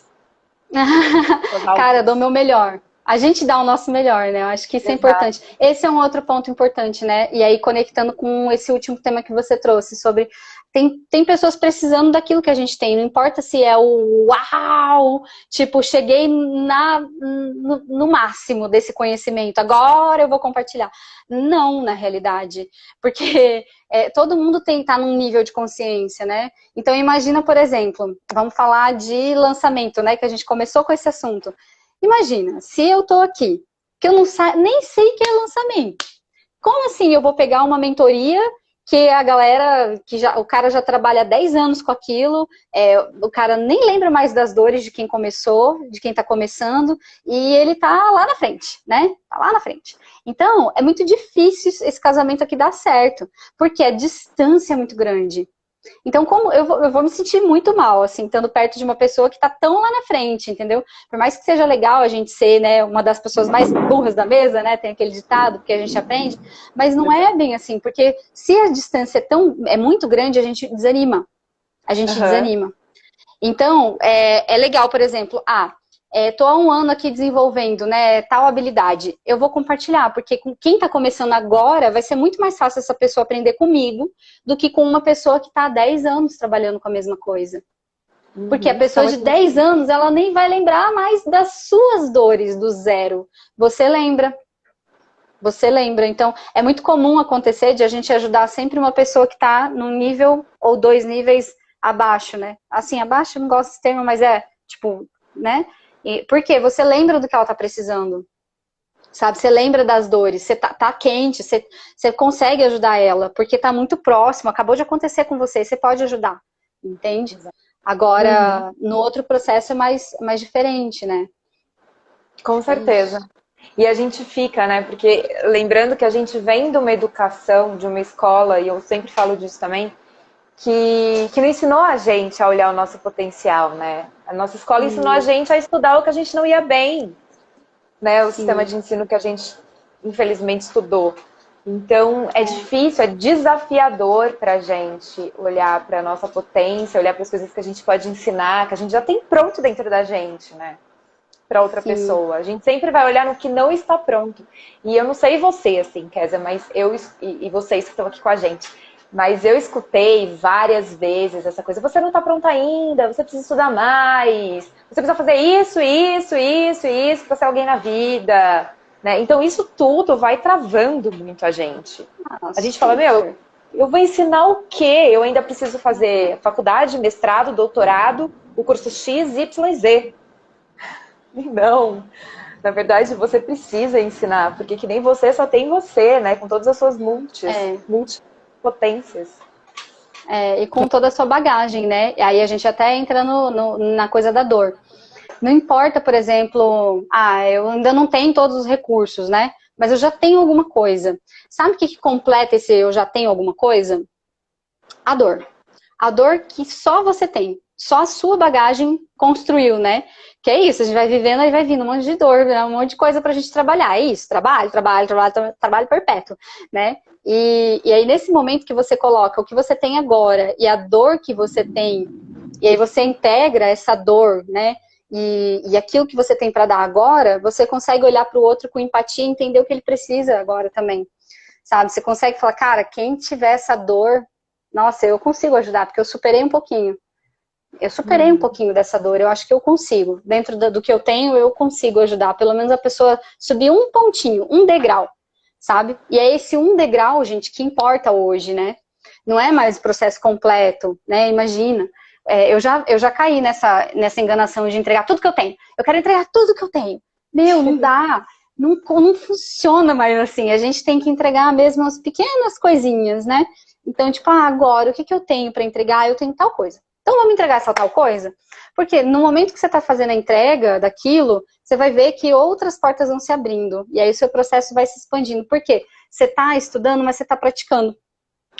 Cara, eu dou o meu melhor. A gente dá o nosso melhor, né? Eu acho que isso é importante. Esse é um outro ponto importante, né? E aí, conectando com esse último tema que você trouxe, sobre... Tem pessoas precisando daquilo que a gente tem. Não importa se é o uau, tipo, cheguei no máximo desse conhecimento, agora eu vou compartilhar. Não, na realidade. Porque todo mundo tá num nível de consciência, né? Então, imagina, por exemplo, vamos falar de lançamento, né? Que a gente começou com esse assunto. Imagina, se eu tô aqui, que eu nem sei o que é lançamento. Como assim eu vou pegar uma mentoria que a galera, o cara já trabalha há 10 anos com aquilo, o cara nem lembra mais das dores de quem começou, de quem tá começando, e ele tá lá na frente, né? Tá lá na frente. Então, é muito difícil esse casamento aqui dar certo, porque a distância é muito grande. Então, como eu vou me sentir muito mal, assim, estando perto de uma pessoa que tá tão lá na frente, entendeu? Por mais que seja legal a gente ser, né, uma das pessoas mais burras da mesa, né, tem aquele ditado que a gente aprende, mas não é bem assim, porque se a distância é muito grande, a gente desanima. A gente desanima. Então, é legal, por exemplo, tô há um ano aqui desenvolvendo, né, tal habilidade. Eu vou compartilhar, porque com quem está começando agora, vai ser muito mais fácil essa pessoa aprender comigo do que com uma pessoa que está há 10 anos trabalhando com a mesma coisa. Porque a pessoa de 10 anos, ela nem vai lembrar mais das suas dores do zero. Você lembra. Você lembra. Então, é muito comum acontecer de a gente ajudar sempre uma pessoa que está num nível ou 2 níveis abaixo, né? Assim, abaixo, eu não gosto desse termo, mas tipo, né? Porque você lembra do que ela está precisando, sabe? Você lembra das dores, você tá quente, você consegue ajudar ela, porque tá muito próximo, acabou de acontecer com você, você pode ajudar, entende? Agora, no outro processo é mais diferente, né? Com certeza. E a gente fica, né? Porque lembrando que a gente vem de uma educação, de uma escola, e eu sempre falo disso também, que não ensinou a gente a olhar o nosso potencial, né? A nossa escola ensinou a gente a estudar o que a gente não ia bem. né, o Sim. sistema de ensino que a gente, infelizmente, estudou. Então, é difícil, é desafiador para a gente olhar para a nossa potência, olhar para as coisas que a gente pode ensinar, que a gente já tem pronto dentro da gente, né? Para outra Sim. pessoa. A gente sempre vai olhar no que não está pronto. E eu não sei você, assim, Kézia, mas e vocês que estão aqui com a gente, mas eu escutei várias vezes essa coisa, você não está pronta ainda, você precisa estudar mais, você precisa fazer isso para ser alguém na vida, né? Então isso tudo vai travando muito a gente. A gente fala, meu, eu vou ensinar o quê? Eu ainda preciso fazer faculdade, mestrado, doutorado, o curso X, Y, Z. Não, na verdade você precisa ensinar, porque que nem você só tem você, né? Com todas as suas multipotências. E com toda a sua bagagem, né? E aí a gente até entra na coisa da dor. Não importa, por exemplo, eu ainda não tenho todos os recursos, né? Mas eu já tenho alguma coisa. Sabe o que completa esse eu já tenho alguma coisa? A dor. A dor que só você tem. Só a sua bagagem construiu, né? Que é isso, a gente vai vivendo e vai vindo um monte de dor, um monte de coisa pra gente trabalhar. É isso, trabalho perpétuo, né? E aí nesse momento que você coloca o que você tem agora e a dor que você tem, e aí você integra essa dor, né? E aquilo que você tem para dar agora, você consegue olhar para o outro com empatia e entender o que ele precisa agora também, sabe? Você consegue falar, cara, quem tiver essa dor, nossa, eu consigo ajudar, porque eu superei um pouquinho. Eu superei um pouquinho dessa dor, eu acho que eu consigo. Dentro do que eu tenho, eu consigo ajudar. Pelo menos a pessoa subir um pontinho, um degrau, sabe? E é esse um degrau, gente, que importa hoje, né? Não é mais o processo completo, né? Imagina. Eu já caí nessa enganação de entregar tudo que eu tenho. Eu quero entregar tudo que eu tenho. Meu, não dá. Não funciona mais assim. A gente tem que entregar mesmo as pequenas coisinhas, né? Então, tipo, agora, o que eu tenho para entregar? Eu tenho tal coisa. Então, vamos entregar essa tal coisa? Porque no momento que você está fazendo a entrega daquilo, você vai ver que outras portas vão se abrindo. E aí o seu processo vai se expandindo. Por quê? Você está estudando, mas você está praticando.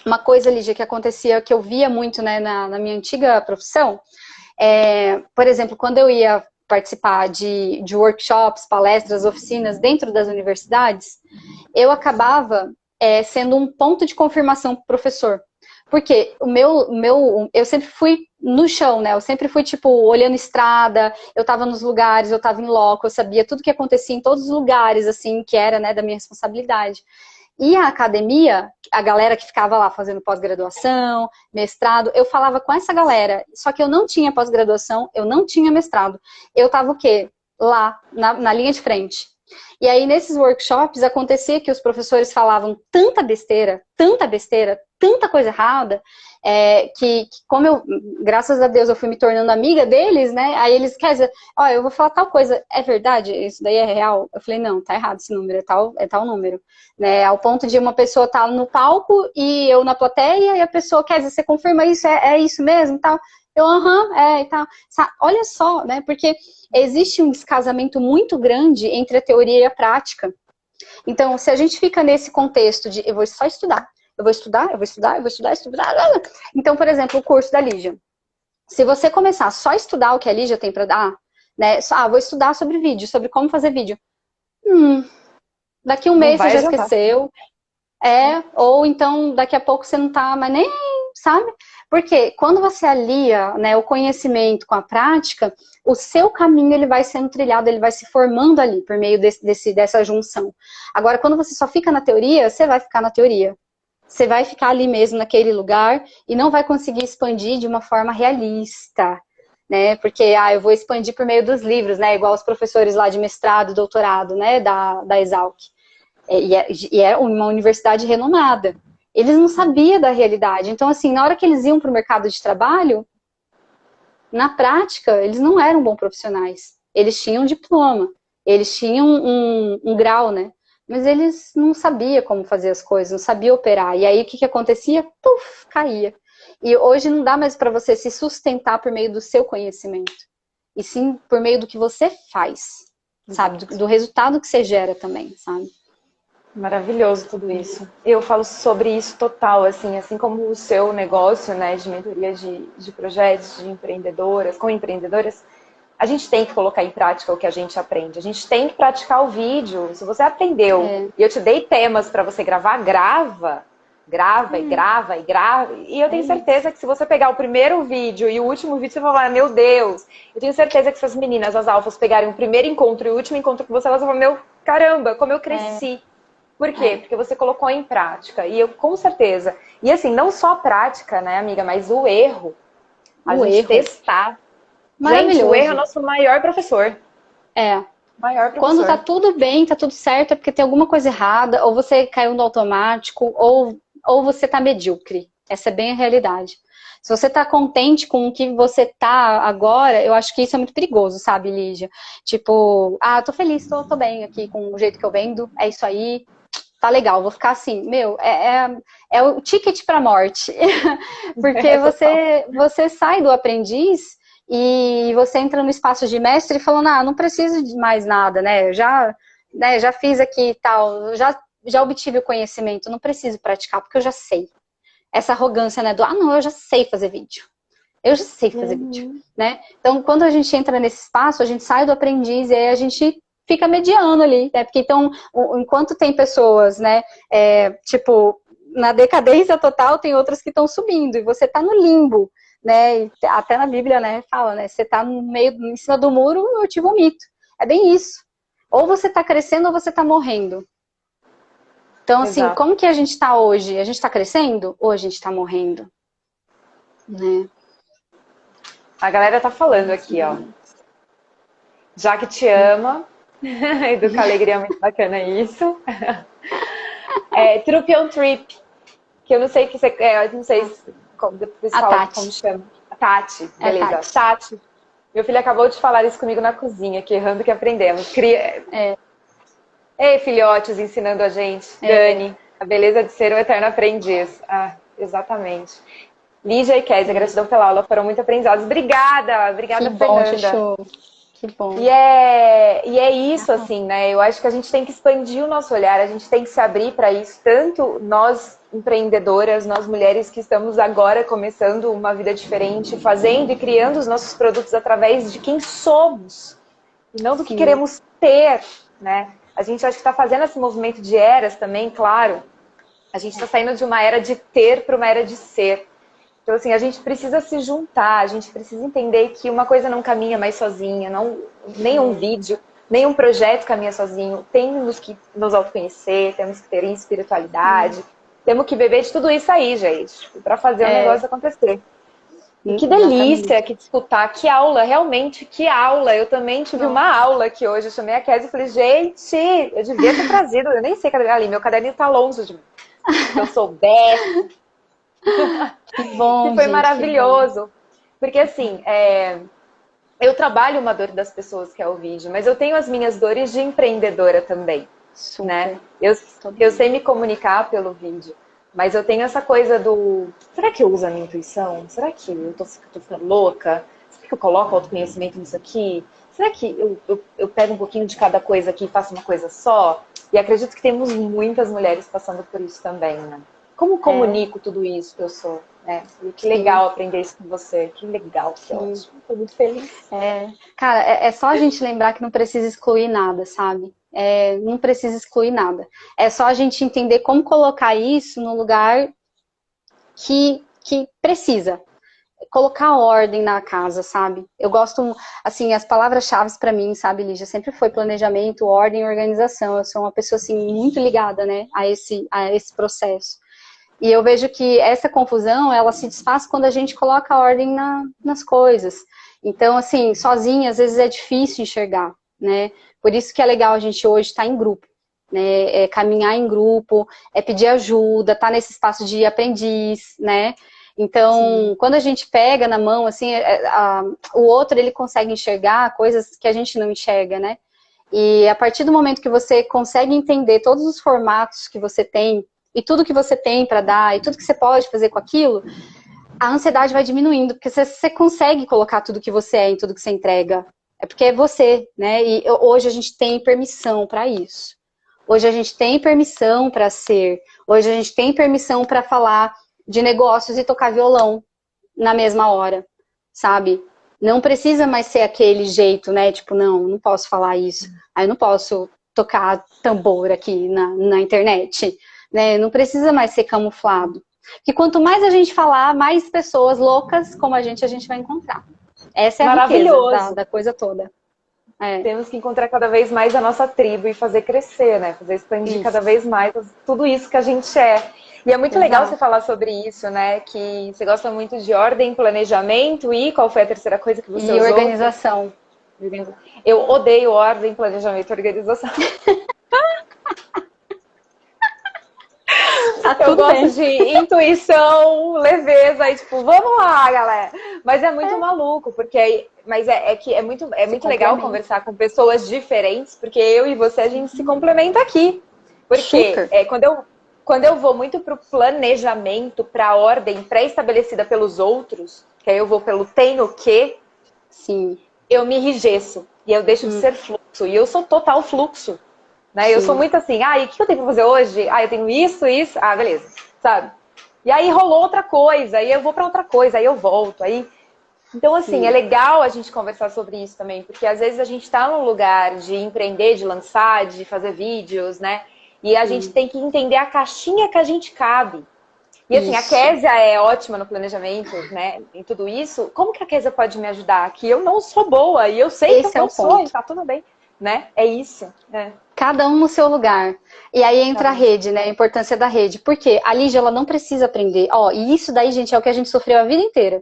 Uma coisa, Lígia, que acontecia, que eu via muito, né, na minha antiga profissão, por exemplo, quando eu ia participar de workshops, palestras, oficinas dentro das universidades, eu acabava sendo um ponto de confirmação para o professor. Porque eu sempre fui no chão, né? Eu sempre fui, tipo, olhando estrada, eu tava nos lugares, eu tava em loco, eu sabia tudo que acontecia em todos os lugares, assim, que era, né, da minha responsabilidade. E a academia, a galera que ficava lá fazendo pós-graduação, mestrado, eu falava com essa galera, só que eu não tinha pós-graduação, eu não tinha mestrado. Eu tava o quê? Lá, na linha de frente. E aí, nesses workshops, acontecia que os professores falavam tanta besteira, tanta coisa errada, que como eu, graças a Deus, eu fui me tornando amiga deles, né? Aí eles, quer dizer, ó, eu vou falar tal coisa, é verdade? Isso daí é real? Eu falei, não, tá errado esse número, é tal número. Né? Ao ponto de uma pessoa estar no palco e eu na plateia, e a pessoa, quer dizer, você confirma isso, é isso mesmo, tal? Eu, e tal. Olha só, né? Porque existe um descasamento muito grande entre a teoria e a prática. Então, se a gente fica nesse contexto de eu vou só estudar, eu vou estudar. Então, por exemplo, o curso da Lígia. Se você começar só a estudar o que a Lígia tem para dar, né? Vou estudar sobre vídeo, sobre como fazer vídeo. Daqui um mês você já esqueceu. Ou então daqui a pouco você não tá mais nem, sabe? Porque quando você alia, né, o conhecimento com a prática, o seu caminho ele vai sendo trilhado, ele vai se formando ali por meio dessa junção. Agora, quando você só fica na teoria, você vai ficar na teoria. Você vai ficar ali mesmo naquele lugar e não vai conseguir expandir de uma forma realista, né? Porque eu vou expandir por meio dos livros, né? Igual os professores lá de mestrado, doutorado, né? Da Exalc. E é uma universidade renomada. Eles não sabiam da realidade. Então, assim, na hora que eles iam para o mercado de trabalho, na prática, eles não eram bons profissionais. Eles tinham um diploma, eles tinham um grau, né? Mas eles não sabiam como fazer as coisas, não sabiam operar. E aí, o que acontecia? Puf, caía. E hoje não dá mais para você se sustentar por meio do seu conhecimento. E sim por meio do que você faz, sabe? Do resultado que você gera também, sabe? Maravilhoso tudo isso. Eu falo sobre isso total, assim como o seu negócio, né, de mentoria de projetos, de empreendedoras, com empreendedoras, a gente tem que colocar em prática o que a gente aprende. A gente tem que praticar o vídeo. Se você aprendeu e eu te dei temas para você gravar, grava e grava e grava. E eu tenho certeza que se você pegar o primeiro vídeo e o último vídeo, você vai falar, meu Deus. Eu tenho certeza que se as meninas, as alfas, pegarem o primeiro encontro e o último encontro com você, elas vão falar, meu, caramba, como eu cresci. Por quê? Porque você colocou em prática. E eu, com certeza. E assim, não só a prática, né, amiga, mas o erro. A gente testar. Gente, o erro é o nosso maior professor. Maior professor. Quando tá tudo bem, tá tudo certo, é porque tem alguma coisa errada, ou você caiu no automático, ou você tá medíocre. Essa é bem a realidade. Se você tá contente com o que você tá agora, eu acho que isso é muito perigoso, sabe, Lígia? Tipo, tô feliz, tô bem aqui com o jeito que eu vendo, é isso aí, tá legal, vou ficar assim. Meu, é o ticket pra morte. Porque você sai do aprendiz e você entra no espaço de mestre falando, não preciso de mais nada, né? Já fiz aqui e tal, já obtive o conhecimento, não preciso praticar, porque eu já sei. Essa arrogância, né, não, eu já sei fazer vídeo. Eu já sei fazer vídeo, né? Então, quando a gente entra nesse espaço, a gente sai do aprendiz e aí a gente fica mediano ali, né? Porque então, enquanto tem pessoas, né, tipo, na decadência total, tem outras que estão subindo e você tá no limbo, né? E até na Bíblia, né, fala, né? Você tá no meio, em cima do muro, eu te vomito. É bem isso. Ou você tá crescendo ou você tá morrendo. Então, assim, Exato. como que a gente tá hoje? A gente tá crescendo ou a gente tá morrendo? Né? A galera tá falando aqui, ó. Já que te ama. Educa Alegria é muito bacana isso. Trupe on Trip. Que eu não sei que você. Eu não sei como, depois fala como chama. A Tati, beleza. Tati. Meu filho acabou de falar isso comigo na cozinha, que errando que aprendemos. Ei, filhotes ensinando a gente. Dani, a beleza de ser um eterno aprendiz. Exatamente. Lígia e Kézia, gratidão pela aula, foram muito aprendizados. Obrigada, Fernanda. Show. Que bom. E é isso, assim, né? Eu acho que a gente tem que expandir o nosso olhar, a gente tem que se abrir para isso. Tanto nós, empreendedoras, nós mulheres que estamos agora começando uma vida diferente, fazendo e criando os nossos produtos através de quem somos, e não do que queremos ter, né? A gente acho que está fazendo esse movimento de eras também, claro. A gente está saindo de uma era de ter para uma era de ser. Então, assim, a gente precisa se juntar, a gente precisa entender que uma coisa não caminha mais sozinha, nenhum vídeo, nenhum projeto caminha sozinho. Temos que nos autoconhecer, temos que ter espiritualidade, temos que beber de tudo isso aí, gente, para fazer o negócio acontecer. E que delícia que escutar, que aula, realmente, que aula. Eu também tive uma aula aqui hoje, eu chamei a Kézia e falei, gente, eu devia ter trazido, eu nem sei cadê ali, meu caderninho tá longe de mim. Se eu soubesse. Que bom, que foi maravilhoso. Porque assim, eu trabalho uma dor das pessoas que é o vídeo, mas eu tenho as minhas dores de empreendedora também. Né? Eu sei me comunicar pelo vídeo. Mas eu tenho essa coisa do... Será que eu uso a minha intuição? Será que eu tô ficando louca? Será que eu coloco autoconhecimento nisso aqui? Será que eu pego um pouquinho de cada coisa aqui e faço uma coisa só? E acredito que temos muitas mulheres passando por isso também, né? Como comunico tudo isso que eu sou? Né? E que legal aprender isso com você. Que legal, que ótimo. Estou muito feliz. Cara, é só a gente lembrar que não precisa excluir nada, sabe? Não precisa excluir nada. É só a gente entender como colocar isso no lugar que precisa. Colocar ordem na casa, sabe? Eu gosto, assim, as palavras-chave para mim, sabe, Lígia, sempre foi planejamento, ordem e organização. Eu sou uma pessoa, assim, muito ligada, né, a esse processo. E eu vejo que essa confusão, ela se desfaz quando a gente coloca ordem nas coisas. Então, assim, sozinha, às vezes é difícil enxergar, né? Por isso que é legal a gente hoje estar em grupo, né? Caminhar em grupo, pedir ajuda, estar nesse espaço de aprendiz, né? Então, quando a gente pega na mão, assim, o outro, ele consegue enxergar coisas que a gente não enxerga, né? E a partir do momento que você consegue entender todos os formatos que você tem, e tudo que você tem para dar, e tudo que você pode fazer com aquilo, a ansiedade vai diminuindo, porque você consegue colocar tudo que você é em tudo que você entrega. É porque é você, né? E hoje a gente tem permissão para isso. Hoje a gente tem permissão para ser. Hoje a gente tem permissão para falar de negócios e tocar violão na mesma hora, sabe? Não precisa mais ser aquele jeito, né? Tipo, não posso falar isso. Aí eu não posso tocar tambor aqui na internet, né? Não precisa mais ser camuflado. Porque quanto mais a gente falar, mais pessoas loucas como a gente vai encontrar. Essa é a riqueza da coisa toda. Temos que encontrar cada vez mais a nossa tribo e fazer crescer, né? Fazer expandir cada vez mais tudo isso que a gente é. E é muito legal você falar sobre isso, né? Que você gosta muito de ordem, planejamento e qual foi a terceira coisa que você usou? E organização. Eu odeio ordem, planejamento e organização. Eu gosto de intuição, leveza, e tipo, vamos lá, galera. Mas é muito maluco, porque é muito legal conversar com pessoas diferentes, porque eu e você, a gente se complementa aqui. Porque quando eu vou muito pro planejamento, pra ordem pré-estabelecida pelos outros, que aí eu vou pelo tem no quê, sim, eu me enrijeço e eu deixo de ser fluxo. E eu sou total fluxo. Né? Eu sou muito assim, e o que eu tenho pra fazer hoje? Eu tenho isso, beleza, sabe? E aí rolou outra coisa, aí eu vou pra outra coisa, aí eu volto, aí... Então, assim, é legal a gente conversar sobre isso também, porque às vezes a gente tá num lugar de empreender, de lançar, de fazer vídeos, né? E a gente tem que entender a caixinha que a gente cabe. E assim, a Kézia é ótima no planejamento, né? Em tudo isso. Como que a Kézia pode me ajudar? Que eu não sou boa, e eu sei que eu não sou, e tá tudo bem. Né? É isso. Cada um no seu lugar. E aí entra a rede, né? A importância da rede. Porque a Lígia, ela não precisa aprender. E isso daí, gente, é o que a gente sofreu a vida inteira.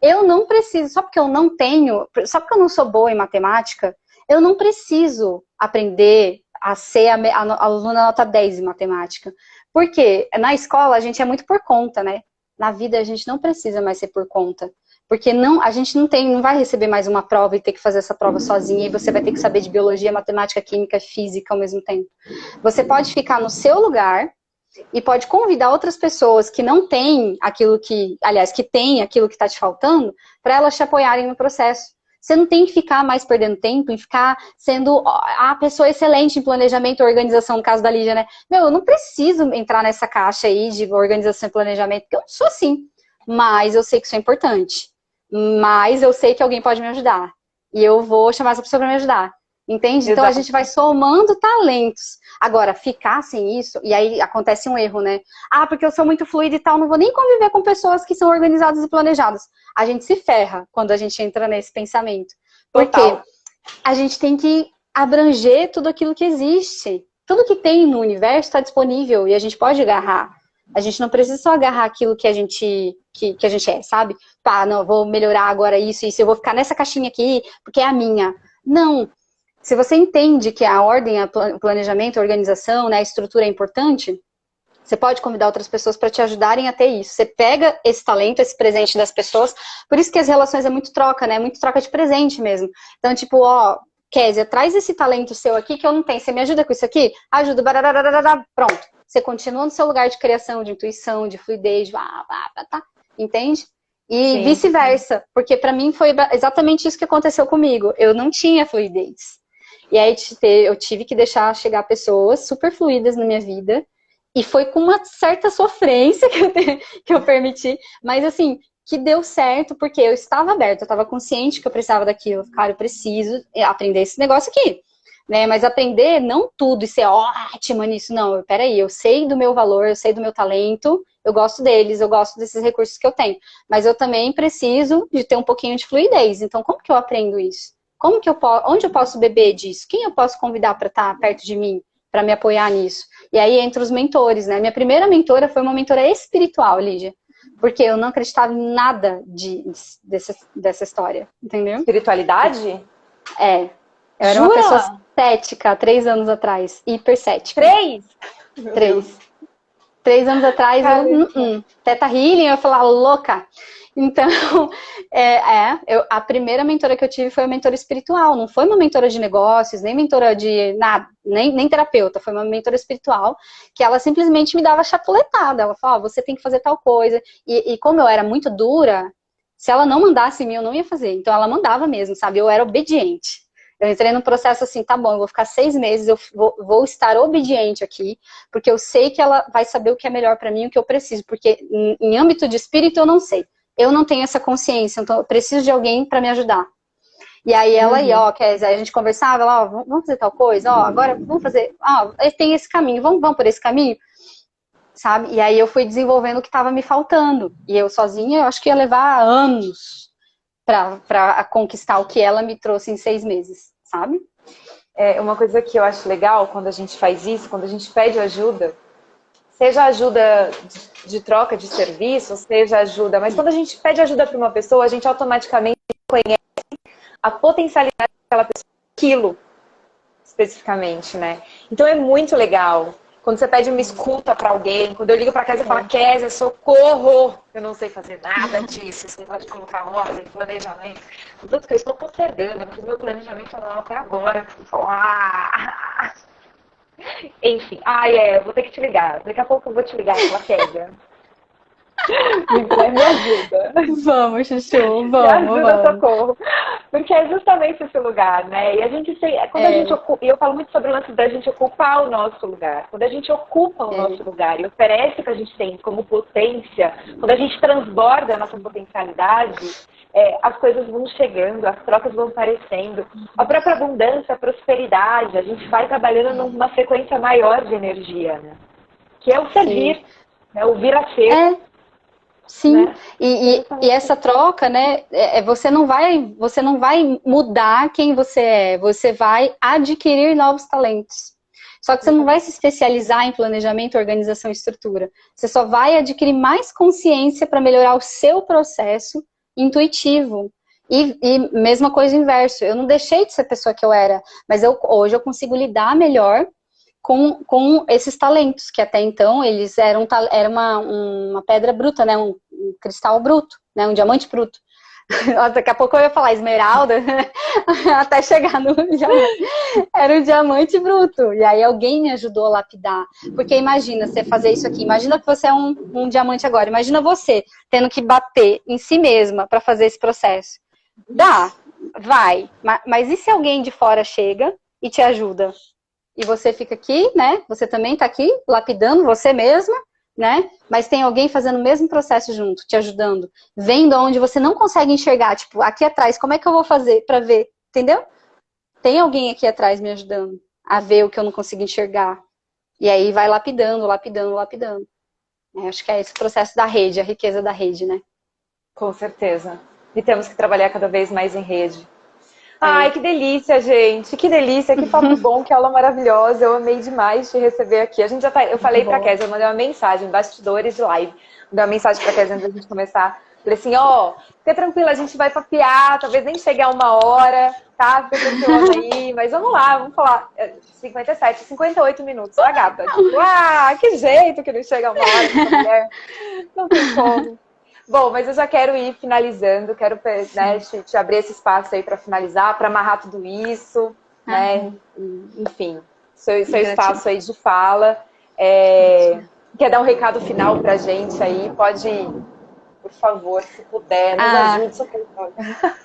Eu não preciso, só porque eu não tenho, só porque eu não sou boa em matemática, eu não preciso aprender a ser a aluna nota 10 em matemática. Porque na escola a gente é muito por conta, né? Na vida a gente não precisa mais ser por conta. Porque a gente não vai receber mais uma prova e ter que fazer essa prova sozinha, e você vai ter que saber de biologia, matemática, química, física ao mesmo tempo. Você pode ficar no seu lugar e pode convidar outras pessoas que não têm aquilo que, aliás, que têm aquilo que está te faltando, para elas te apoiarem no processo. Você não tem que ficar mais perdendo tempo em ficar sendo a pessoa excelente em planejamento e organização, no caso da Lígia, né? Eu não preciso entrar nessa caixa aí de organização e planejamento, porque eu não sou assim. Mas eu sei que isso é importante. Mas eu sei que alguém pode me ajudar. E eu vou chamar essa pessoa para me ajudar. Entende? Então a gente vai somando talentos. Agora, ficar sem isso, e aí acontece um erro, né? Porque eu sou muito fluida e tal, não vou nem conviver com pessoas que são organizadas e planejadas. A gente se ferra quando a gente entra nesse pensamento. Porque a gente tem que abranger tudo aquilo que existe. Tudo que tem no universo está disponível e a gente pode agarrar. A gente não precisa só agarrar aquilo que a gente é, sabe? Não, eu vou melhorar agora isso, eu vou ficar nessa caixinha aqui, porque é a minha. Não. Se você entende que a ordem, o planejamento, a organização, né, a estrutura é importante, você pode convidar outras pessoas para te ajudarem a ter isso. Você pega esse talento, esse presente das pessoas, por isso que as relações é muito troca, né? Muito troca de presente mesmo. Então, tipo, Kézia, traz esse talento seu aqui que eu não tenho. Você me ajuda com isso aqui? Ajuda, pronto. Você continua no seu lugar de criação, de intuição, de fluidez, tá? Entende? E vice-versa, porque pra mim foi exatamente isso que aconteceu comigo. Eu não tinha fluidez. E aí eu tive que deixar chegar pessoas super fluidas na minha vida. E foi com uma certa sofrência que eu permiti. Mas assim, que deu certo, porque eu estava aberta, eu estava consciente que eu precisava daquilo. Cara, eu preciso aprender esse negócio aqui. Né? Mas aprender não tudo e ser ótima nisso, não. Peraí, eu sei do meu valor, eu sei do meu talento, eu gosto deles, eu gosto desses recursos que eu tenho. Mas eu também preciso de ter um pouquinho de fluidez. Então, como que eu aprendo isso? Onde eu posso beber disso? Quem eu posso convidar para estar perto de mim, para me apoiar nisso? E aí, entre os mentores, né? Minha primeira mentora foi uma mentora espiritual, Lígia. Porque eu não acreditava em nada dessa história, entendeu? Espiritualidade? Eu era uma pessoa cética, 3 anos atrás. Hiper cética. 3? 3 anos atrás, Teta Healing, eu falava, louca. Então, a primeira mentora que eu tive foi uma mentora espiritual. Não foi uma mentora de negócios, nem mentora de nada, nem terapeuta. Foi uma mentora espiritual que ela simplesmente me dava chapuletada. Ela falava, você tem que fazer tal coisa. E como eu era muito dura, se ela não mandasse em mim, eu não ia fazer. Então, ela mandava mesmo, sabe? Eu era obediente. Eu entrei num processo assim, tá bom, eu vou ficar 6 meses, eu vou estar obediente aqui, porque eu sei que ela vai saber o que é melhor pra mim, o que eu preciso, porque em âmbito de espírito eu não sei, eu não tenho essa consciência, então eu preciso de alguém para me ajudar. E aí ela ia, ó, Kézia, a gente conversava, ela, ó, vamos fazer tal coisa, ó, agora vamos fazer, ó, tem esse caminho, vamos por esse caminho, sabe? E aí eu fui desenvolvendo o que estava me faltando. E eu sozinha, eu acho que ia levar anos para conquistar o que ela me trouxe em 6 meses, sabe? É uma coisa que eu acho legal quando a gente faz isso, quando a gente pede ajuda, seja ajuda de troca de serviço, seja ajuda, mas quando a gente pede ajuda para uma pessoa, a gente automaticamente conhece a potencialidade daquela pessoa, aquilo especificamente, né? Então é muito legal. Quando você pede uma escuta para alguém, quando eu ligo para casa e falo, Kézia, socorro! Eu não sei fazer nada disso, você pode colocar ordem, planejamento. Tudo que eu estou postergando, porque o meu planejamento não até agora. Enfim, eu vou ter que te ligar. Daqui a pouco eu vou te ligar e falar, Kézia. Me ajuda. Vamos, Chuchu, Me ajuda, socorro. Porque é justamente esse lugar, né? E a gente quando a gente ocupa, e eu falo muito sobre o lance da gente ocupar o nosso lugar. Quando a gente ocupa o nosso lugar e oferece o que a gente tem como potência, quando a gente transborda a nossa potencialidade, as coisas vão chegando, as trocas vão aparecendo. A própria abundância, a prosperidade, a gente vai trabalhando numa frequência maior de energia, né? Que é o servir, né? O vir a ser. Sim, né? E essa troca, né, você não vai mudar quem você vai adquirir novos talentos. Só que você não vai se especializar em planejamento, organização e estrutura. Você só vai adquirir mais consciência para melhorar o seu processo intuitivo. E mesma coisa inverso, eu não deixei de ser a pessoa que eu era, mas hoje eu consigo lidar melhor com esses talentos, que até então eles era uma pedra bruta, né? Um cristal bruto, né? Um diamante bruto. Daqui a pouco eu ia falar esmeralda, até chegar no diamante. Era um diamante bruto. E aí alguém me ajudou a lapidar. Porque imagina você fazer isso aqui. Imagina que você é um diamante agora. Imagina você tendo que bater em si mesma para fazer esse processo. Vai. Mas e se alguém de fora chega e te ajuda? E você fica aqui, né? Você também tá aqui, lapidando você mesma, né? Mas tem alguém fazendo o mesmo processo junto, te ajudando, vendo onde você não consegue enxergar, tipo, aqui atrás, como é que eu vou fazer pra ver? Entendeu? Tem alguém aqui atrás me ajudando a ver o que eu não consigo enxergar. E aí vai lapidando, lapidando, lapidando. Acho que é esse processo da rede, a riqueza da rede, né? Com certeza. E temos que trabalhar cada vez mais em rede. Ai, que delícia, gente. Que delícia, que papo bom, que aula maravilhosa. Eu amei demais te receber aqui. A gente já tá, eu falei pra Kézia, eu mandei uma mensagem, bastidores de live. Mandei uma mensagem pra Kézia antes da gente começar. Falei assim, fica tranquila, a gente vai papear, talvez nem chegue a 1 hora, tá? Fica tranquila aí, mas vamos lá, vamos falar. 57, 58 minutos, tá, gata? Tipo, que jeito que não chega a 1 hora essa mulher. Não tem como. Bom, mas eu já quero ir finalizando, quero, né, te abrir esse espaço aí para finalizar, para amarrar tudo isso, né? Enfim, seu espaço aí de fala. Quer dar um recado final pra gente aí? Pode, por favor, se puder, nos ajude. Só quero...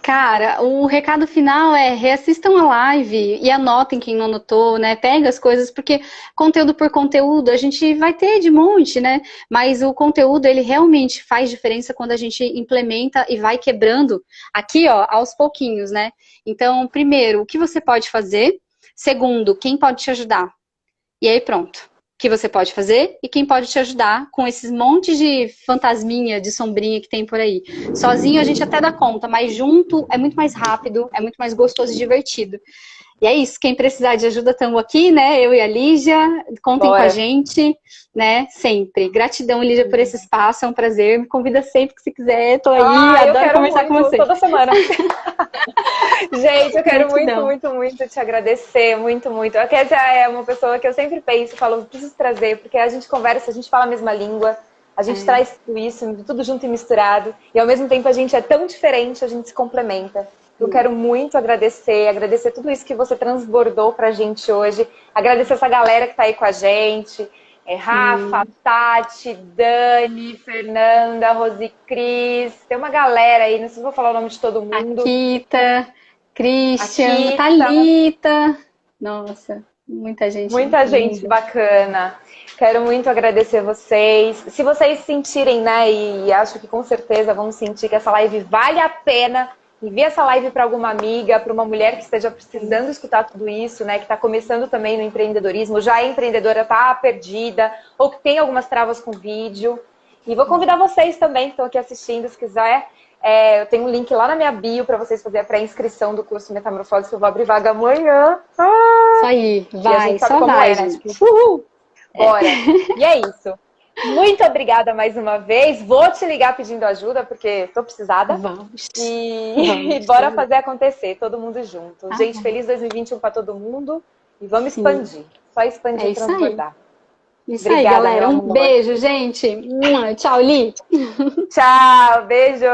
Cara, o recado final é reassistam a live e anotem quem não anotou, né? Pega as coisas, porque conteúdo por conteúdo a gente vai ter de monte, né? Mas o conteúdo, ele realmente faz diferença quando a gente implementa e vai quebrando aqui, ó, aos pouquinhos, né? Então, primeiro, o que você pode fazer? Segundo, quem pode te ajudar? E aí pronto. Que você pode fazer e quem pode te ajudar com esses montes de fantasminha, de sombrinha que tem por aí. Sozinho a gente até dá conta, mas junto é muito mais rápido, é muito mais gostoso e divertido. E é isso, quem precisar de ajuda, estamos aqui, né? Eu e a Lígia, contem com a gente, né? Sempre. Gratidão, Lígia, por esse espaço, é um prazer. Me convida sempre que você quiser, tô aí, adoro conversar com você. Toda semana. Gente, eu quero muito te agradecer, muito. A Kézia é uma pessoa que eu sempre penso, falo, preciso trazer, porque a gente conversa, a gente fala a mesma língua, a gente traz tudo isso, tudo junto e misturado, e ao mesmo tempo a gente é tão diferente, a gente se complementa. Eu quero muito agradecer tudo isso que você transbordou pra gente hoje, agradecer essa galera que tá aí com a gente, Rafa, Tati, Dani, Fernanda, Rosi Cris, tem uma galera aí, não sei se vou falar o nome de todo mundo. Akita, Christian, Thalita, nossa, muita gente. Muita gente bacana. Quero muito agradecer vocês. Se vocês sentirem, né, e acho que com certeza vão sentir que essa live vale a pena, envie essa live para alguma amiga, para uma mulher que esteja precisando escutar tudo isso, né, que está começando também no empreendedorismo, já é empreendedora, está perdida, ou que tem algumas travas com vídeo. E vou convidar vocês também que estão aqui assistindo, se quiser. Eu tenho um link lá na minha bio para vocês fazerem a pré-inscrição do curso Metamorfose, que eu vou abrir vaga amanhã. Isso aí, vai, só vai, né? gente. Tipo, uhul! Bora! E é isso. Muito obrigada mais uma vez. Vou te ligar pedindo ajuda, porque tô precisada. Vamos. E bora fazer acontecer, todo mundo junto. Gente, feliz 2021 para todo mundo. E vamos expandir. Só expandir e transbordar. Isso aí, galera. Um beijo, gente. Tchau, Li. Tchau, beijo.